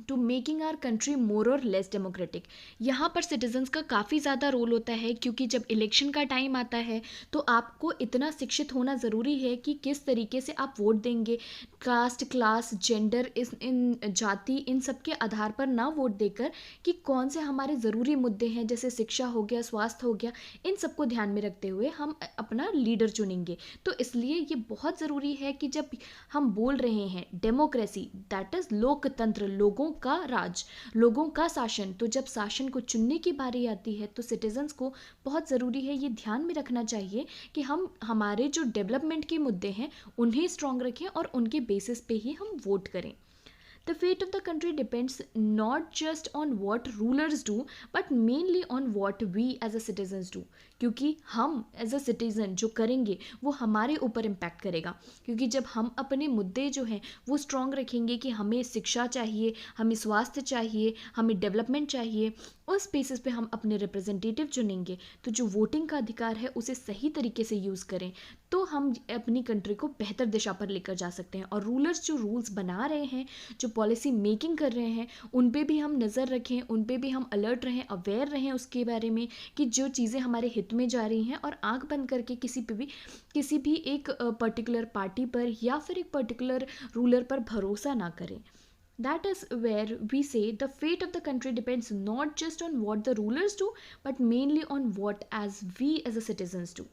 to making our country more और लेस डेमोक्रेटिक। यहाँ पर सिटीजन्स का काफ़ी ज़्यादा रोल होता है, क्योंकि जब इलेक्शन का टाइम आता है तो आपको इतना शिक्षित होना ज़रूरी है कि किस तरीके से आप वोट देंगे। कास्ट, क्लास, जेंडर, इन जाति, इन सब के आधार पर ना वोट देकर कि कौन से हमारे ज़रूरी मुद्दे हैं, जैसे शिक्षा हो गया, स्वास्थ्य हो गया, इन सबको ध्यान में रखते हुए हम अपना लीडर चुनेंगे। तो इसलिए ये बहुत ज़रूरी है कि जब हम बोल रहे हैं डेमोक्रेसी, दैट इज़ लोकतंत्र, लोगों का राज, लोगों का शासन, तो जब शासन को चुनने की बारी आती है तो सिटीजन्स को बहुत ज़रूरी है ये ध्यान में रखना चाहिए कि हम हमारे जो डेवलपमेंट के मुद्दे हैं उन्हें स्ट्रॉन्ग रखें और उनके बेसिस पे ही हम वोट करें। The fate of the country depends not just on what rulers do, but mainly on what we as a citizens do. क्योंकि हम एज अ सिटीज़न जो करेंगे वो हमारे ऊपर इम्पैक्ट करेगा, क्योंकि जब हम अपने मुद्दे जो हैं वो स्ट्रॉन्ग रखेंगे कि हमें शिक्षा चाहिए, हमें स्वास्थ्य चाहिए, हमें डेवलपमेंट चाहिए, उस बेसिस पे हम अपने रिप्रेजेंटेटिव चुनेंगे, तो जो वोटिंग का अधिकार है उसे सही तरीके से यूज़ करें तो हम अपनी कंट्री को बेहतर दिशा पर लेकर जा सकते हैं। और रूलर्स जो रूल्स बना रहे हैं, जो पॉलिसी मेकिंग कर रहे हैं, उन पे भी हम नज़र रखें, उन पे भी हम अलर्ट रहें, अवेयर रहें उसके बारे में कि जो चीज़ें हमारे हित में जा रही हैं, और आंख बंद करके किसी भी एक पर्टिकुलर पार्टी पर या फिर एक पर्टिकुलर रूलर पर भरोसा ना करें। That is where we say the fate of the country depends not just on what the rulers do, but mainly on what as we as the citizens do.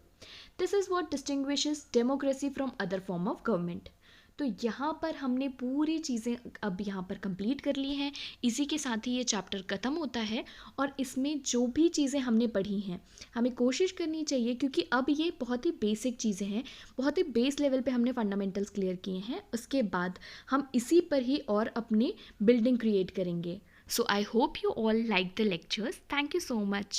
This is what distinguishes democracy from other form of government. तो यहाँ पर हमने पूरी चीज़ें अब यहाँ पर कंप्लीट कर ली हैं। इसी के साथ ही ये चैप्टर ख़त्म होता है और इसमें जो भी चीज़ें हमने पढ़ी हैं हमें कोशिश करनी चाहिए, क्योंकि अब ये बहुत ही बेसिक चीज़ें हैं, बहुत ही बेस लेवल पे हमने फंडामेंटल्स क्लियर किए हैं। उसके बाद हम इसी पर ही और अपनी बिल्डिंग क्रिएट करेंगे। So I hope you all liked the lectures. Thank you so much.